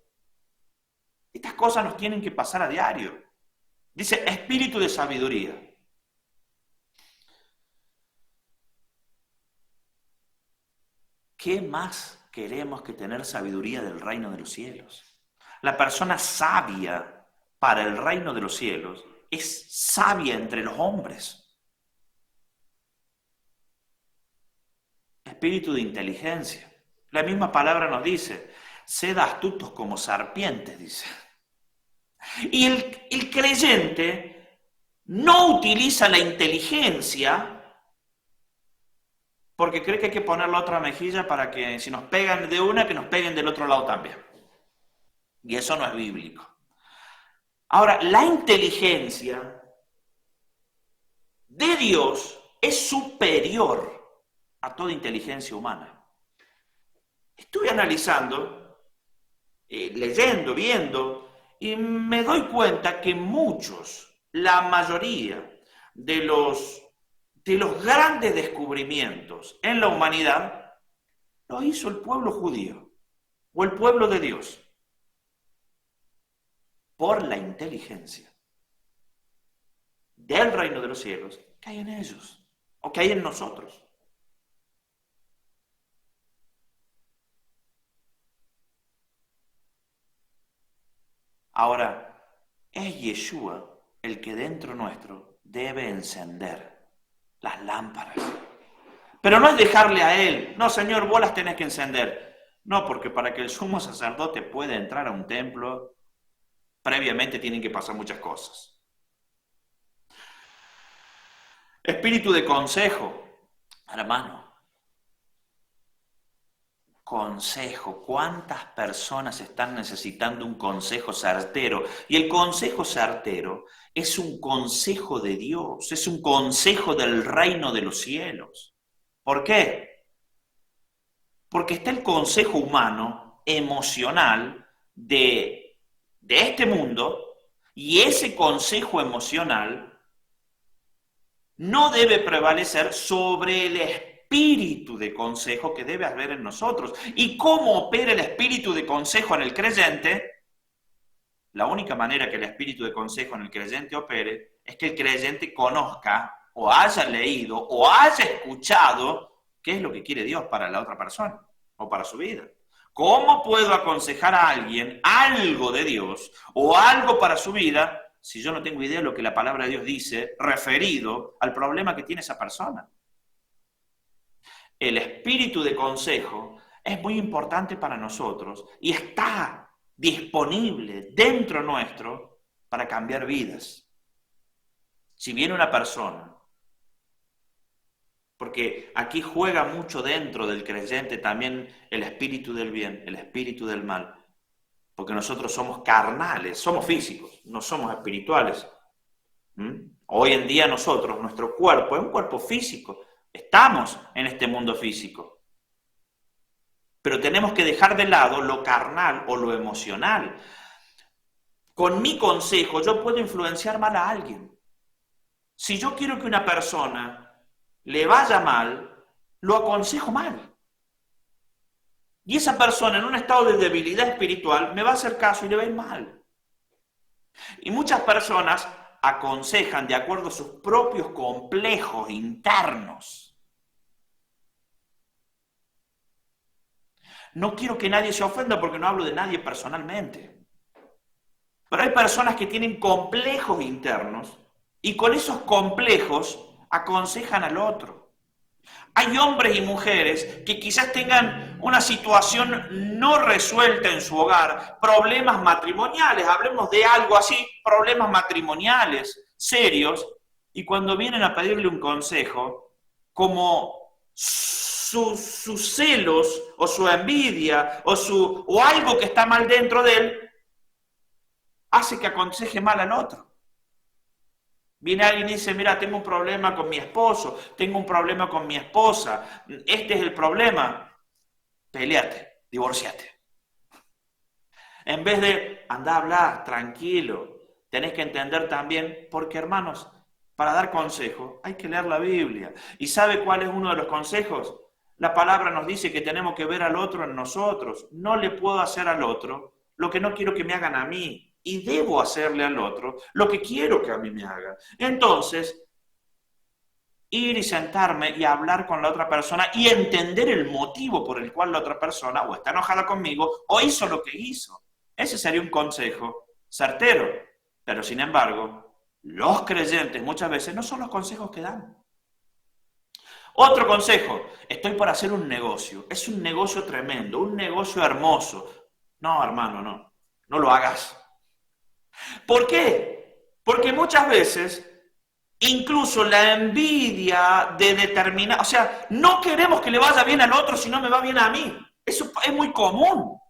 estas cosas nos tienen que pasar a diario. Dice espíritu de sabiduría. ¿Qué más queremos que tener sabiduría del reino de los cielos? La persona sabia para el reino de los cielos es sabia entre los hombres. Espíritu de inteligencia. La misma palabra nos dice: sed astutos como serpientes, dice. Y el creyente no utiliza la inteligencia porque cree que hay que poner la otra mejilla para que si nos pegan de una, que nos peguen del otro lado también. Y eso no es bíblico. Ahora, la inteligencia de Dios es superior a toda inteligencia humana. Estuve analizando, leyendo, viendo, y me doy cuenta que muchos, la mayoría de los grandes descubrimientos en la humanidad los hizo el pueblo judío o el pueblo de Dios por la inteligencia del reino de los cielos que hay en ellos o que hay en nosotros. Ahora, es Yeshua el que dentro nuestro debe encender las lámparas. Pero no es dejarle a él: no, Señor, vos las tenés que encender. No, porque para que el sumo sacerdote pueda entrar a un templo, previamente tienen que pasar muchas cosas. Espíritu de consejo, hermano. Consejo. ¿Cuántas personas están necesitando un consejo certero? Y el consejo certero es un consejo de Dios, es un consejo del reino de los cielos. ¿Por qué? Porque está el consejo humano, emocional, de este mundo, y ese consejo emocional no debe prevalecer sobre el espíritu de consejo que debe haber en nosotros. ¿Y cómo opera el espíritu de consejo en el creyente? La única manera que el espíritu de consejo en el creyente opere es que el creyente conozca o haya leído o haya escuchado qué es lo que quiere Dios para la otra persona o para su vida. ¿Cómo puedo aconsejar a alguien algo de Dios o algo para su vida si yo no tengo idea de lo que la palabra de Dios dice referido al problema que tiene esa persona? El espíritu de consejo es muy importante para nosotros y está disponible dentro nuestro para cambiar vidas. Si viene una persona, porque aquí juega mucho dentro del creyente también el espíritu del bien, el espíritu del mal, porque nosotros somos carnales, somos físicos, no somos espirituales. Hoy en día nosotros, nuestro cuerpo es un cuerpo físico, estamos en este mundo físico, pero tenemos que dejar de lado lo carnal o lo emocional. Con mi consejo yo puedo influenciar mal a alguien. Si yo quiero que una persona le vaya mal, lo aconsejo mal. Y esa persona en un estado de debilidad espiritual me va a hacer caso y le va a ir mal. Y muchas personas aconsejan de acuerdo a sus propios complejos internos. No quiero que nadie se ofenda porque no hablo de nadie personalmente. Pero hay personas que tienen complejos internos y con esos complejos aconsejan al otro. Hay hombres y mujeres que quizás tengan una situación no resuelta en su hogar, problemas matrimoniales, hablemos de algo así, problemas matrimoniales serios, y cuando vienen a pedirle un consejo, como sus celos o su envidia o algo que está mal dentro de él, hace que aconseje mal al otro. Viene alguien y dice, mira, tengo un problema con mi esposo, tengo un problema con mi esposa, este es el problema, peleate, divorciate. En vez de andar a hablar tranquilo, tenés que entender también, porque hermanos, para dar consejo hay que leer la Biblia. ¿Y sabe cuál es uno de los consejos? La palabra nos dice que tenemos que ver al otro en nosotros. No le puedo hacer al otro lo que no quiero que me hagan a mí. Y debo hacerle al otro lo que quiero que a mí me hagan. Entonces, ir y sentarme y hablar con la otra persona y entender el motivo por el cual la otra persona o está enojada conmigo o hizo lo que hizo. Ese sería un consejo certero. Pero sin embargo, los creyentes muchas veces no son los consejos que dan. Otro consejo, estoy por hacer un negocio. Es un negocio tremendo, un negocio hermoso. No, hermano, no lo hagas. ¿Por qué? Porque muchas veces incluso la envidia de determinar, o sea, no queremos que le vaya bien al otro si no me va bien a mí. Eso es muy común.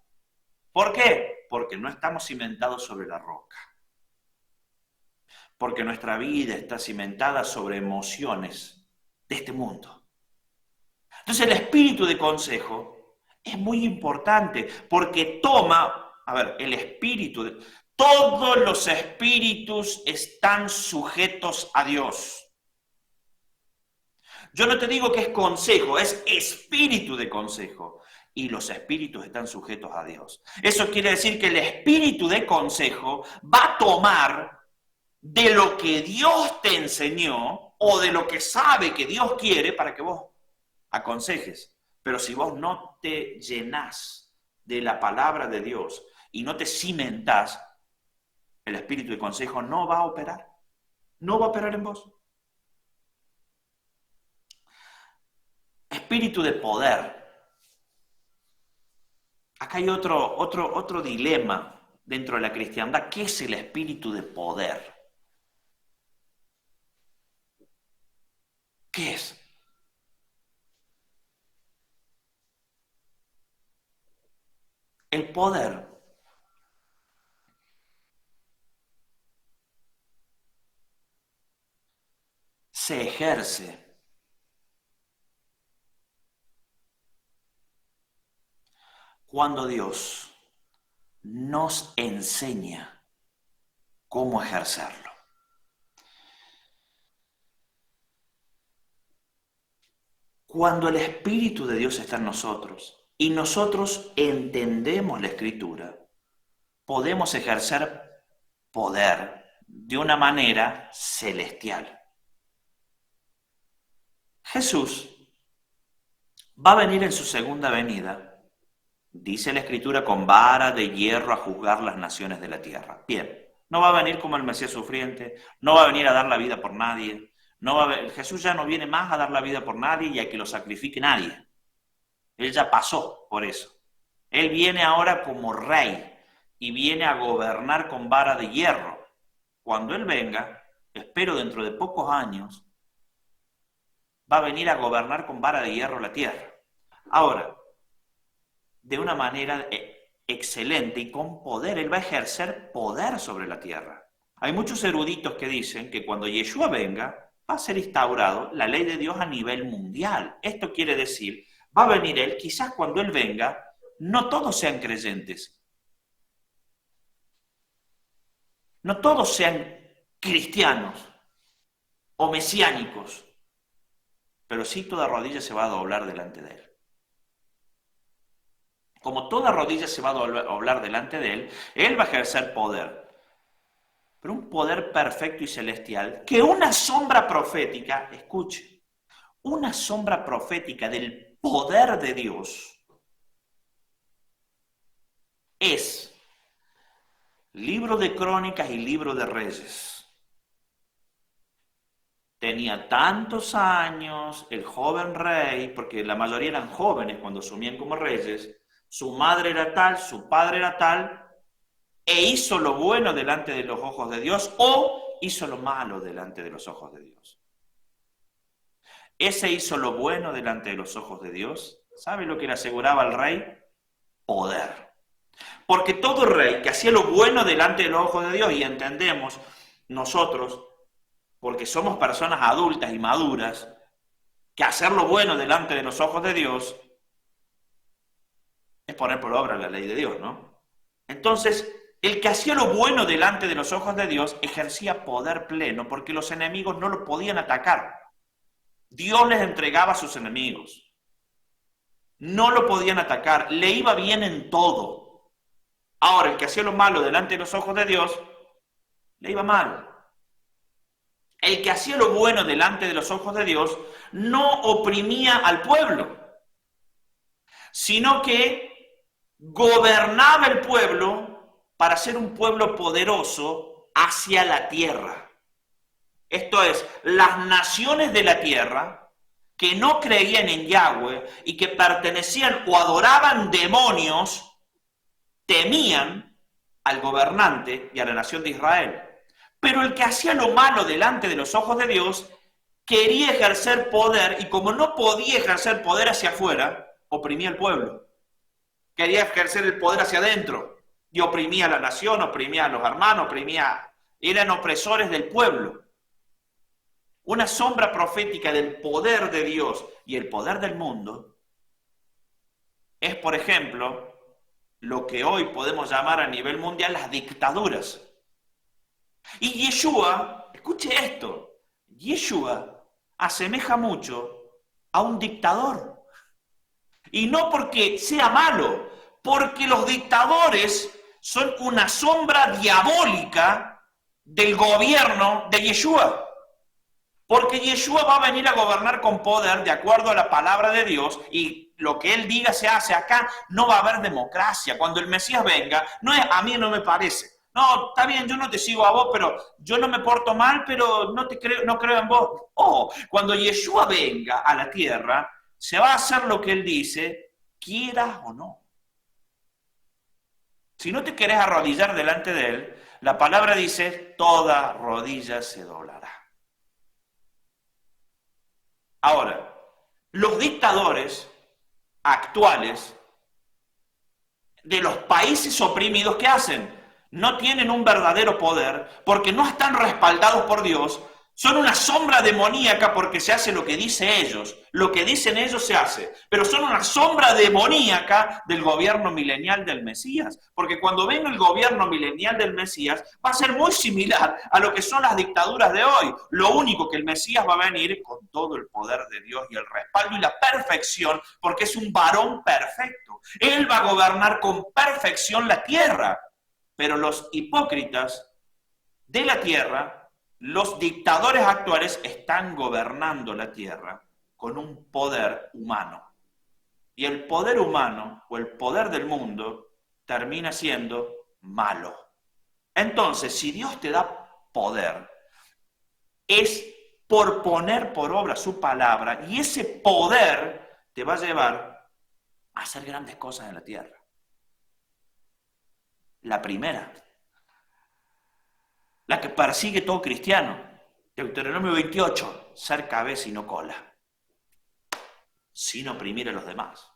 ¿Por qué? Porque no estamos cimentados sobre la roca. Porque nuestra vida está cimentada sobre emociones de este mundo. Entonces el espíritu de consejo es muy importante porque toma, a ver, el espíritu de... Todos los espíritus están sujetos a Dios. Yo no te digo que es consejo, es espíritu de consejo. Y los espíritus están sujetos a Dios. Eso quiere decir que el espíritu de consejo va a tomar de lo que Dios te enseñó o de lo que sabe que Dios quiere para que vos aconsejes. Pero si vos no te llenás de la palabra de Dios y no te cimentás, el espíritu de consejo no va a operar. No va a operar en vos. Espíritu de poder. Acá hay otro dilema dentro de la cristiandad. ¿Qué es el espíritu de poder? ¿Qué es? El poder se ejerce cuando Dios nos enseña cómo ejercerlo. Cuando el Espíritu de Dios está en nosotros y nosotros entendemos la Escritura, podemos ejercer poder de una manera celestial. Jesús va a venir en su segunda venida, dice la Escritura, con vara de hierro a juzgar las naciones de la tierra. Bien, no va a venir como el Mesías sufriente, no va a venir a dar la vida por nadie. Jesús ya no viene más a dar la vida por nadie y a que lo sacrifique nadie. Él ya pasó por eso. Él viene ahora como rey y viene a gobernar con vara de hierro. Cuando Él venga, espero dentro de pocos años, va a venir a gobernar con vara de hierro la tierra. Ahora, de una manera excelente y con poder, Él va a ejercer poder sobre la tierra. Hay muchos eruditos que dicen que cuando Yeshua venga, va a ser instaurado la ley de Dios a nivel mundial. Esto quiere decir, va a venir Él, quizás cuando Él venga, no todos sean creyentes. No todos sean cristianos o mesiánicos, pero sí toda rodilla se va a doblar delante de Él. Como toda rodilla se va a doblar delante de Él, Él va a ejercer poder. Pero un poder perfecto y celestial, que una sombra profética, escuche, una sombra profética del poder de Dios es libro de Crónicas y libro de Reyes. Tenía tantos años el joven rey, porque la mayoría eran jóvenes cuando asumían como reyes, su madre era tal, su padre era tal, e hizo lo bueno delante de los ojos de Dios o hizo lo malo delante de los ojos de Dios. Ese hizo lo bueno delante de los ojos de Dios. ¿Sabe lo que le aseguraba al rey? Poder. Porque todo rey que hacía lo bueno delante de los ojos de Dios, y entendemos nosotros, porque somos personas adultas y maduras, que hacer lo bueno delante de los ojos de Dios es poner por obra la ley de Dios, ¿no? Entonces, el que hacía lo bueno delante de los ojos de Dios ejercía poder pleno, porque los enemigos no lo podían atacar. Dios les entregaba a sus enemigos. No lo podían atacar, le iba bien en todo. Ahora, el que hacía lo malo delante de los ojos de Dios, le iba mal. El que hacía lo bueno delante de los ojos de Dios no oprimía al pueblo, sino que gobernaba el pueblo para ser un pueblo poderoso hacia la tierra. Esto es, las naciones de la tierra que no creían en Yahweh y que pertenecían o adoraban demonios, temían al gobernante y a la nación de Israel. Pero el que hacía lo malo delante de los ojos de Dios quería ejercer poder y como no podía ejercer poder hacia afuera, oprimía al pueblo. Quería ejercer el poder hacia adentro y oprimía a la nación, oprimía a los hermanos, eran opresores del pueblo. Una sombra profética del poder de Dios y el poder del mundo es, por ejemplo, lo que hoy podemos llamar a nivel mundial las dictaduras. Y Yeshua, escuche esto, Yeshua asemeja mucho a un dictador. Y no porque sea malo, porque los dictadores son una sombra diabólica del gobierno de Yeshua. Porque Yeshua va a venir a gobernar con poder de acuerdo a la palabra de Dios y lo que Él diga se hace. Acá no va a haber democracia. Cuando el Mesías venga, no es a mí no me parece. No, está bien, yo no te sigo a vos, pero yo no me porto mal, pero no creo en vos. Cuando Yeshua venga a la tierra, se va a hacer lo que Él dice, quieras o no. Si no te querés arrodillar delante de Él, la palabra dice, toda rodilla se doblará. Ahora, los dictadores actuales de los países oprimidos, ¿qué hacen? No tienen un verdadero poder porque no están respaldados por Dios, Son una sombra demoníaca porque se hace lo que dice ellos. Lo que dicen ellos se hace. Pero son una sombra demoníaca del gobierno milenial del Mesías. Porque cuando venga el gobierno milenial del Mesías, va a ser muy similar a lo que son las dictaduras de hoy. Lo único que el Mesías va a venir con todo el poder de Dios y el respaldo y la perfección, porque es un varón perfecto. Él va a gobernar con perfección la tierra. Pero los hipócritas de la tierra, los dictadores actuales, están gobernando la tierra con un poder humano. Y el poder humano o el poder del mundo termina siendo malo. Entonces, si Dios te da poder, es por poner por obra su palabra, y ese poder te va a llevar a hacer grandes cosas en la tierra. La primera, la que persigue todo cristiano, Deuteronomio 28, ser cabeza y no cola, sin oprimir a los demás.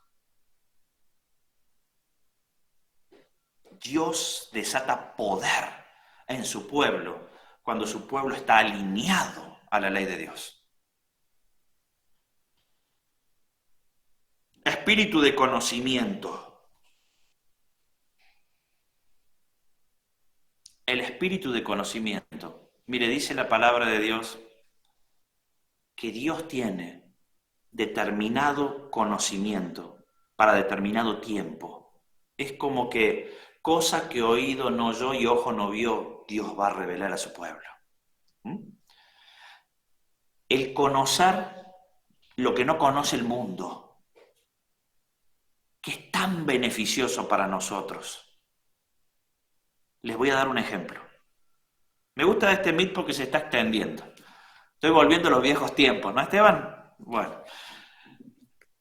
Dios desata poder en su pueblo cuando su pueblo está alineado a la ley de Dios. Espíritu de conocimiento. El espíritu de conocimiento. Mire, dice la palabra de Dios que Dios tiene determinado conocimiento para determinado tiempo. Es como que cosa que oído no oyó y ojo no vio, Dios va a revelar a su pueblo. El conocer lo que no conoce el mundo, que es tan beneficioso para nosotros. Les voy a dar un ejemplo. Me gusta este mit porque se está extendiendo. Estoy volviendo a los viejos tiempos, ¿no, Esteban? Bueno,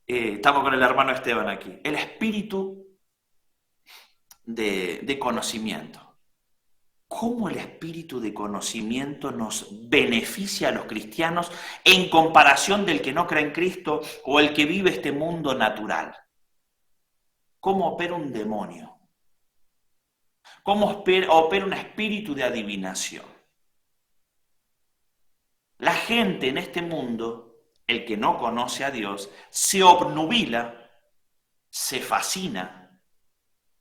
estamos con el hermano Esteban aquí. El espíritu de conocimiento. ¿Cómo el espíritu de conocimiento nos beneficia a los cristianos en comparación del que no cree en Cristo o el que vive este mundo natural? ¿Cómo opera un demonio? ¿Cómo opera un espíritu de adivinación? La gente en este mundo, el que no conoce a Dios, se obnubila, se fascina,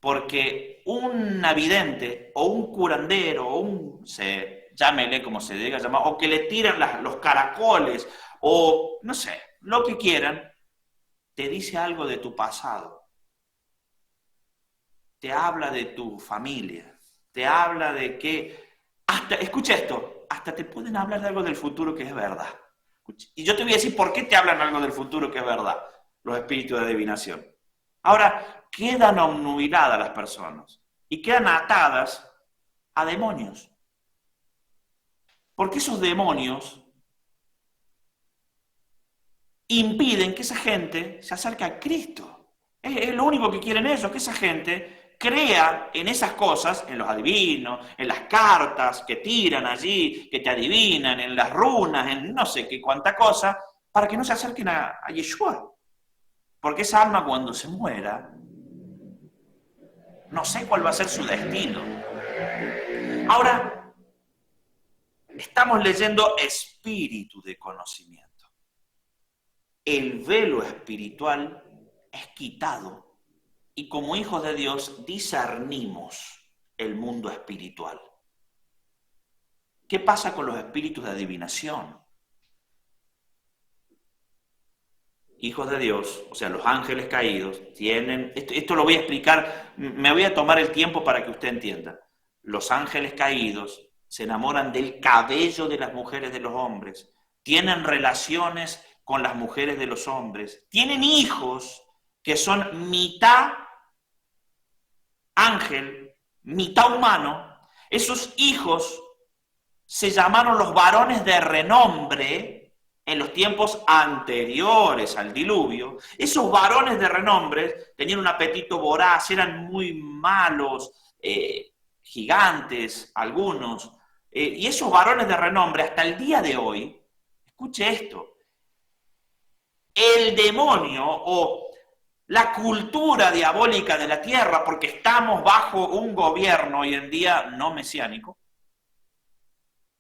porque un vidente o un curandero o llámele como se diga llamar, o que le tiran los caracoles o no sé, lo que quieran, te dice algo de tu pasado. Te habla de tu familia, te habla de que, escucha esto, hasta te pueden hablar de algo del futuro que es verdad. Y yo te voy a decir por qué te hablan algo del futuro que es verdad, los espíritus de adivinación. Ahora, quedan obnubiladas las personas y quedan atadas a demonios. Porque esos demonios impiden que esa gente se acerque a Cristo. Es lo único que quieren ellos, que esa gente crea en esas cosas, en los adivinos, en las cartas que tiran allí, que te adivinan, en las runas, en no sé qué cuánta cosa, para que no se acerquen a Yeshua. Porque esa alma cuando se muera, no sé cuál va a ser su destino. Ahora, estamos leyendo espíritu de conocimiento. El velo espiritual es quitado. Y como hijos de Dios discernimos el mundo espiritual. ¿Qué pasa con los espíritus de adivinación? Hijos de Dios, o sea, los ángeles caídos, tienen... Esto lo voy a explicar, me voy a tomar el tiempo para que usted entienda. Los ángeles caídos se enamoran del cabello de las mujeres de los hombres, tienen relaciones con las mujeres de los hombres, tienen hijos que son mitad ángel, mitad humano. Esos hijos se llamaron los varones de renombre en los tiempos anteriores al diluvio. Esos varones de renombre tenían un apetito voraz, eran muy malos, gigantes algunos, y esos varones de renombre hasta el día de hoy, escuche esto, el demonio o la cultura diabólica de la tierra, porque estamos bajo un gobierno hoy en día no mesiánico,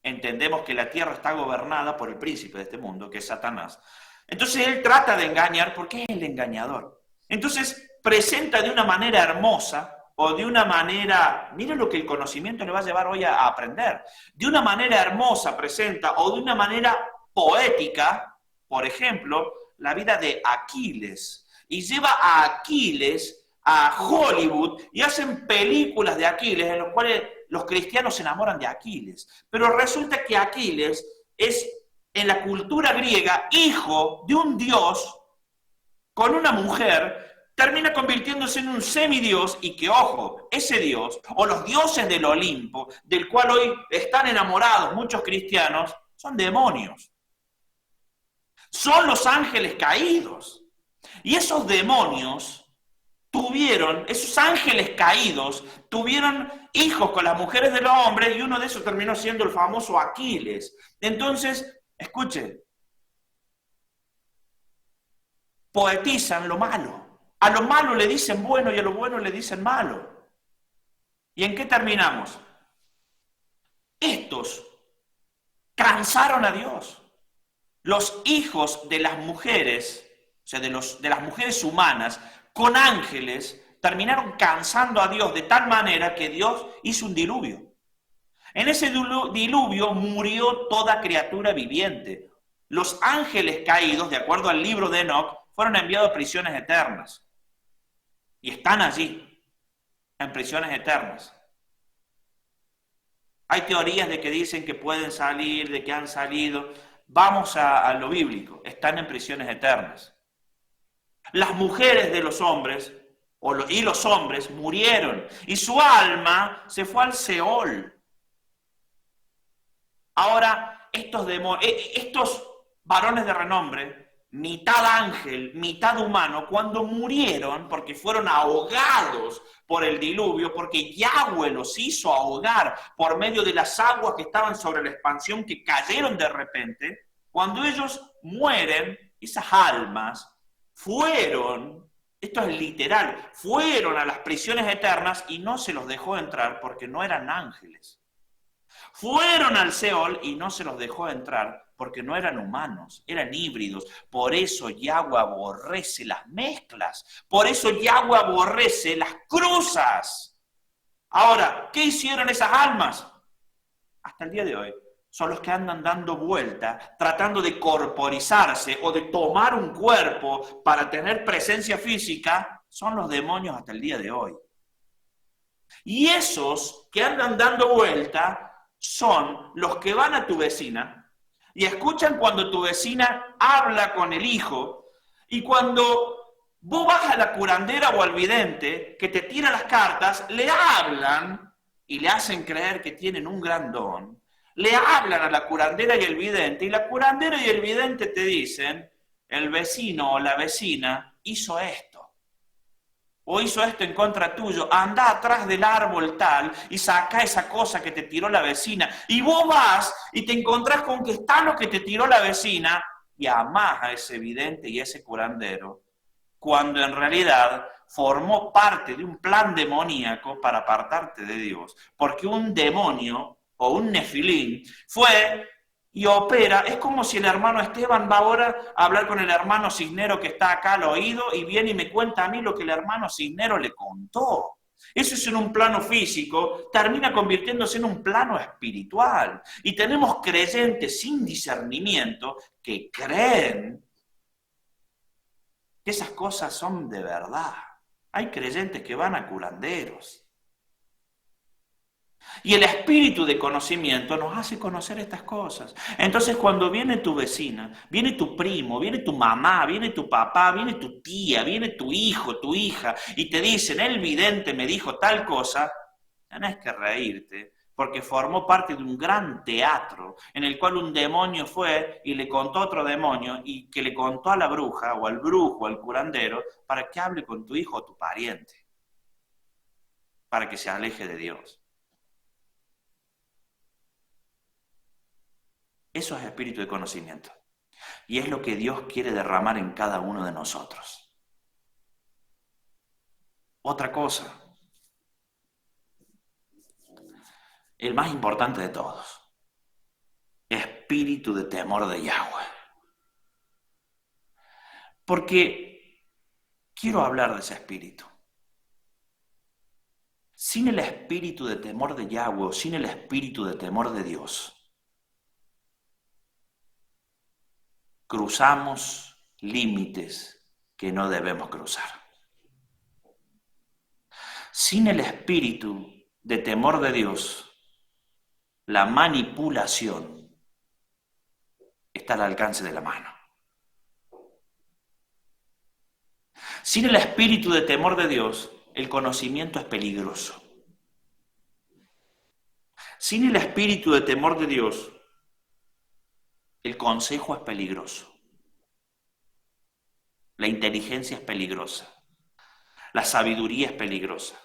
entendemos que la tierra está gobernada por el príncipe de este mundo, que es Satanás. Entonces él trata de engañar porque es el engañador. Entonces presenta de una manera hermosa o de una manera, mire lo que el conocimiento le va a llevar hoy a aprender, de una manera hermosa presenta o de una manera poética, por ejemplo, la vida de Aquiles. Y lleva a Aquiles a Hollywood y hacen películas de Aquiles en las cuales los cristianos se enamoran de Aquiles. Pero resulta que Aquiles es, en la cultura griega, hijo de un dios con una mujer, termina convirtiéndose en un semidios y que, ojo, ese dios, o los dioses del Olimpo, del cual hoy están enamorados muchos cristianos, son demonios. Son los ángeles caídos. Y esos demonios esos ángeles caídos, tuvieron hijos con las mujeres de los hombres y uno de esos terminó siendo el famoso Aquiles. Entonces, escuche, poetizan lo malo. A lo malo le dicen bueno y a lo bueno le dicen malo. ¿Y en qué terminamos? Estos cansaron a Dios. Los hijos de las mujeres, o sea, de las mujeres humanas, con ángeles, terminaron cansando a Dios de tal manera que Dios hizo un diluvio. En ese diluvio murió toda criatura viviente. Los ángeles caídos, de acuerdo al libro de Enoch, fueron enviados a prisiones eternas. Y están allí, en prisiones eternas. Hay teorías de que dicen que pueden salir, de que han salido. Vamos a lo bíblico, están en prisiones eternas. Las mujeres de los hombres y los hombres murieron y su alma se fue al Seol. Ahora, estos varones de renombre, mitad ángel, mitad humano, cuando murieron, porque fueron ahogados por el diluvio, porque Yahweh los hizo ahogar por medio de las aguas que estaban sobre la expansión, que cayeron de repente, cuando ellos mueren, esas almas fueron, esto es literal, fueron a las prisiones eternas y no se los dejó entrar porque no eran ángeles. Fueron al Seol y no se los dejó entrar porque no eran humanos, eran híbridos. Por eso Yahweh aborrece las mezclas. Por eso Yahweh aborrece las cruzas. Ahora, ¿qué hicieron esas almas? Hasta el día de hoy son los que andan dando vuelta, tratando de corporizarse o de tomar un cuerpo para tener presencia física, son los demonios hasta el día de hoy. Y esos que andan dando vuelta son los que van a tu vecina y escuchan cuando tu vecina habla con el hijo, y cuando vos vas a la curandera o al vidente que te tira las cartas, le hablan y le hacen creer que tienen un gran don. Le hablan a la curandera y el vidente, y la curandera y el vidente te dicen, el vecino o la vecina hizo esto, o hizo esto en contra tuyo, anda atrás del árbol tal y saca esa cosa que te tiró la vecina. Y vos vas y te encontrás con que está lo que te tiró la vecina y amás a ese vidente y a ese curandero, cuando en realidad formó parte de un plan demoníaco para apartarte de Dios. Porque un demonio o un nefilín fue y opera, es como si el hermano Esteban va ahora a hablar con el hermano Cisnero que está acá al oído y viene y me cuenta a mí lo que el hermano Cisnero le contó. Eso es en un plano físico, termina convirtiéndose en un plano espiritual. Y tenemos creyentes sin discernimiento que creen que esas cosas son de verdad. Hay creyentes que van a curanderos. Y el espíritu de conocimiento nos hace conocer estas cosas. Entonces, cuando viene tu vecina, viene tu primo, viene tu mamá, viene tu papá, viene tu tía, viene tu hijo, tu hija, y te dicen, el vidente me dijo tal cosa, tenés que reírte, porque formó parte de un gran teatro en el cual un demonio fue y le contó a otro demonio y que le contó a la bruja o al brujo o al curandero para que hable con tu hijo o tu pariente, para que se aleje de Dios. Eso es espíritu de conocimiento. Y es lo que Dios quiere derramar en cada uno de nosotros. Otra cosa, el más importante de todos. espíritu de temor de Yahweh. Porque quiero hablar de ese espíritu. Sin el espíritu de temor de Yahweh, o sin el espíritu de temor de Dios, cruzamos límites que no debemos cruzar. Sin el espíritu de temor de Dios, la manipulación está al alcance de la mano. Sin el espíritu de temor de Dios, el conocimiento es peligroso. Sin el espíritu de temor de Dios, el consejo es peligroso. La inteligencia es peligrosa. La sabiduría es peligrosa.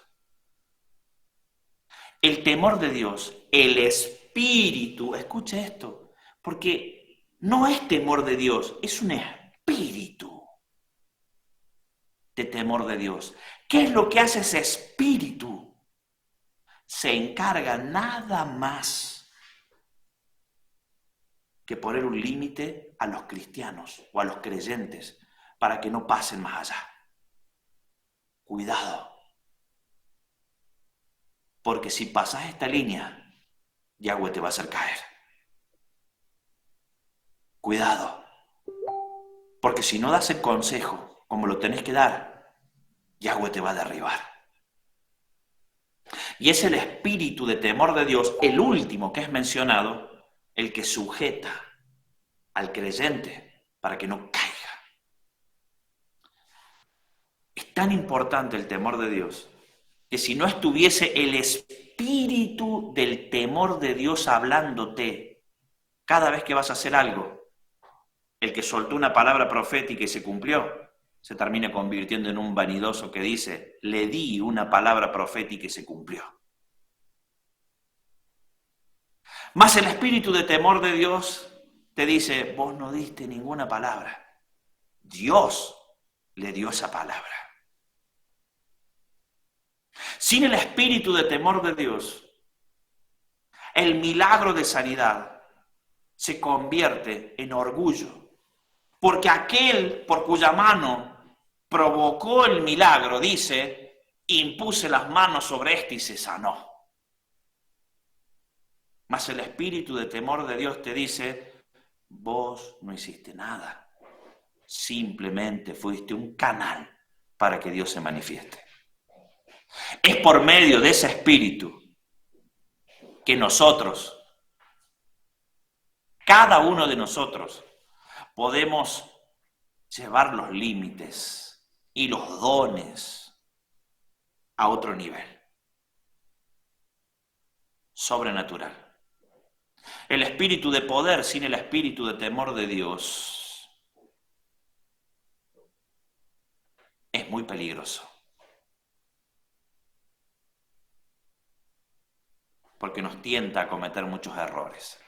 El temor de Dios, el espíritu, escuche esto, porque no es temor de Dios, es un espíritu de temor de Dios. ¿Qué es lo que hace ese espíritu? Se encarga nada más que poner un límite a los cristianos o a los creyentes para que no pasen más allá. Cuidado, porque si pasas esta línea, Yahweh te va a hacer caer. Cuidado, porque si no das el consejo como lo tenés que dar, Yahweh te va a derribar. Y es el espíritu de temor de Dios, el último que es mencionado, el que sujeta al creyente para que no caiga. Es tan importante el temor de Dios que si no estuviese el espíritu del temor de Dios hablándote cada vez que vas a hacer algo, el que soltó una palabra profética y se cumplió, se termina convirtiendo en un vanidoso que dice, le di una palabra profética y se cumplió. Más el espíritu de temor de Dios te dice, vos no diste ninguna palabra. Dios le dio esa palabra. Sin el espíritu de temor de Dios, el milagro de sanidad se convierte en orgullo. Porque aquel por cuya mano provocó el milagro, dice, impuse las manos sobre este y se sanó. Mas el espíritu de temor de Dios te dice, vos no hiciste nada. Simplemente fuiste un canal para que Dios se manifieste. Es por medio de ese espíritu que nosotros, cada uno de nosotros, podemos llevar los límites y los dones a otro nivel sobrenatural. El espíritu de poder sin el espíritu de temor de Dios es muy peligroso. Porque nos tienta a cometer muchos errores.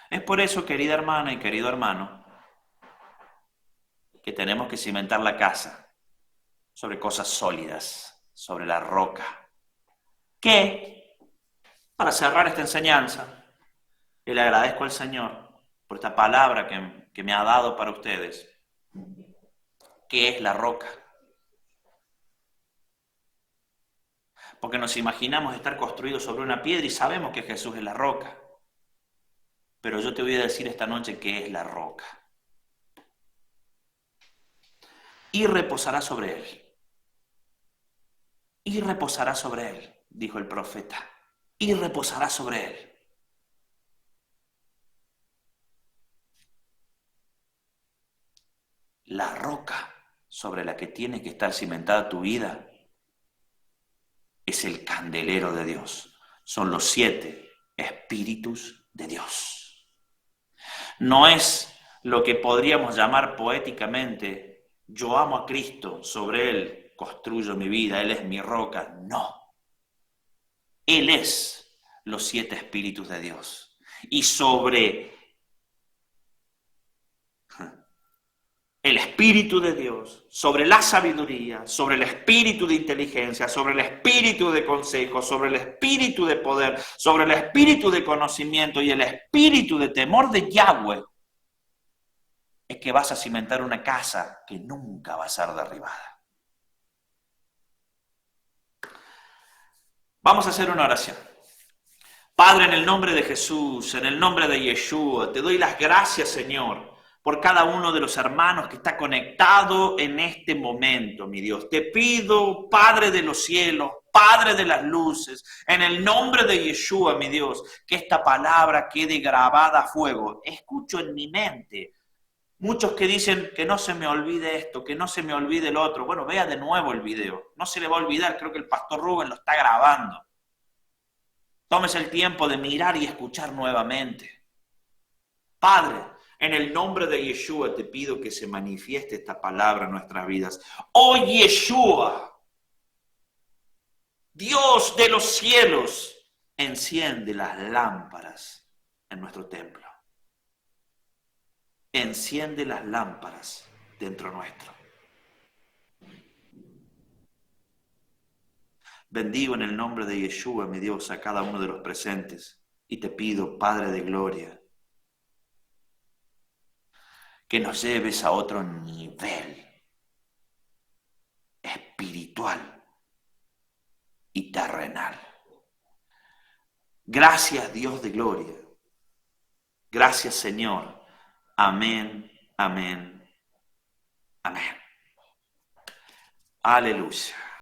Es por eso, querida hermana y querido hermano, que tenemos que cimentar la casa sobre cosas sólidas, sobre la roca. Que, para cerrar esta enseñanza, y le agradezco al Señor por esta palabra que me ha dado para ustedes, ¿qué es la roca? Porque nos imaginamos estar construidos sobre una piedra y sabemos que Jesús es la roca. Pero yo te voy a decir esta noche qué es la roca. Y reposará sobre él. Y reposará sobre él, dijo el profeta. Y reposará sobre él. La roca sobre la que tiene que estar cimentada tu vida es el candelero de Dios. Son los 7 espíritus de Dios. No es lo que podríamos llamar poéticamente, yo amo a Cristo, sobre Él construyo mi vida, Él es mi roca. No. Él es los 7 espíritus de Dios. Y sobre el Espíritu de Dios, sobre la sabiduría, sobre el espíritu de inteligencia, sobre el espíritu de consejo, sobre el espíritu de poder, sobre el espíritu de conocimiento y el espíritu de temor de Yahweh, es que vas a cimentar una casa que nunca va a ser derribada. Vamos a hacer una oración. Padre, en el nombre de Jesús, en el nombre de Yeshua, te doy las gracias, Señor, por cada uno de los hermanos que está conectado en este momento, mi Dios. Te pido, Padre de los cielos, Padre de las luces, en el nombre de Yeshua, mi Dios, que esta palabra quede grabada a fuego. Escucho en mi mente muchos que dicen que no se me olvide esto, que no se me olvide el otro. Bueno, vea de nuevo el video. No se le va a olvidar, creo que el pastor Rubén lo está grabando. Tómese el tiempo de mirar y escuchar nuevamente. Padre, en el nombre de Yeshua te pido que se manifieste esta palabra en nuestras vidas. Oh Yeshua, Dios de los cielos, enciende las lámparas en nuestro templo. Enciende las lámparas dentro nuestro. Bendigo en el nombre de Yeshua, mi Dios, a cada uno de los presentes. Y te pido, Padre de gloria, que nos lleves a otro nivel espiritual y terrenal. Gracias, Dios de gloria. Gracias, Señor. Amén, amén, amén. Aleluya.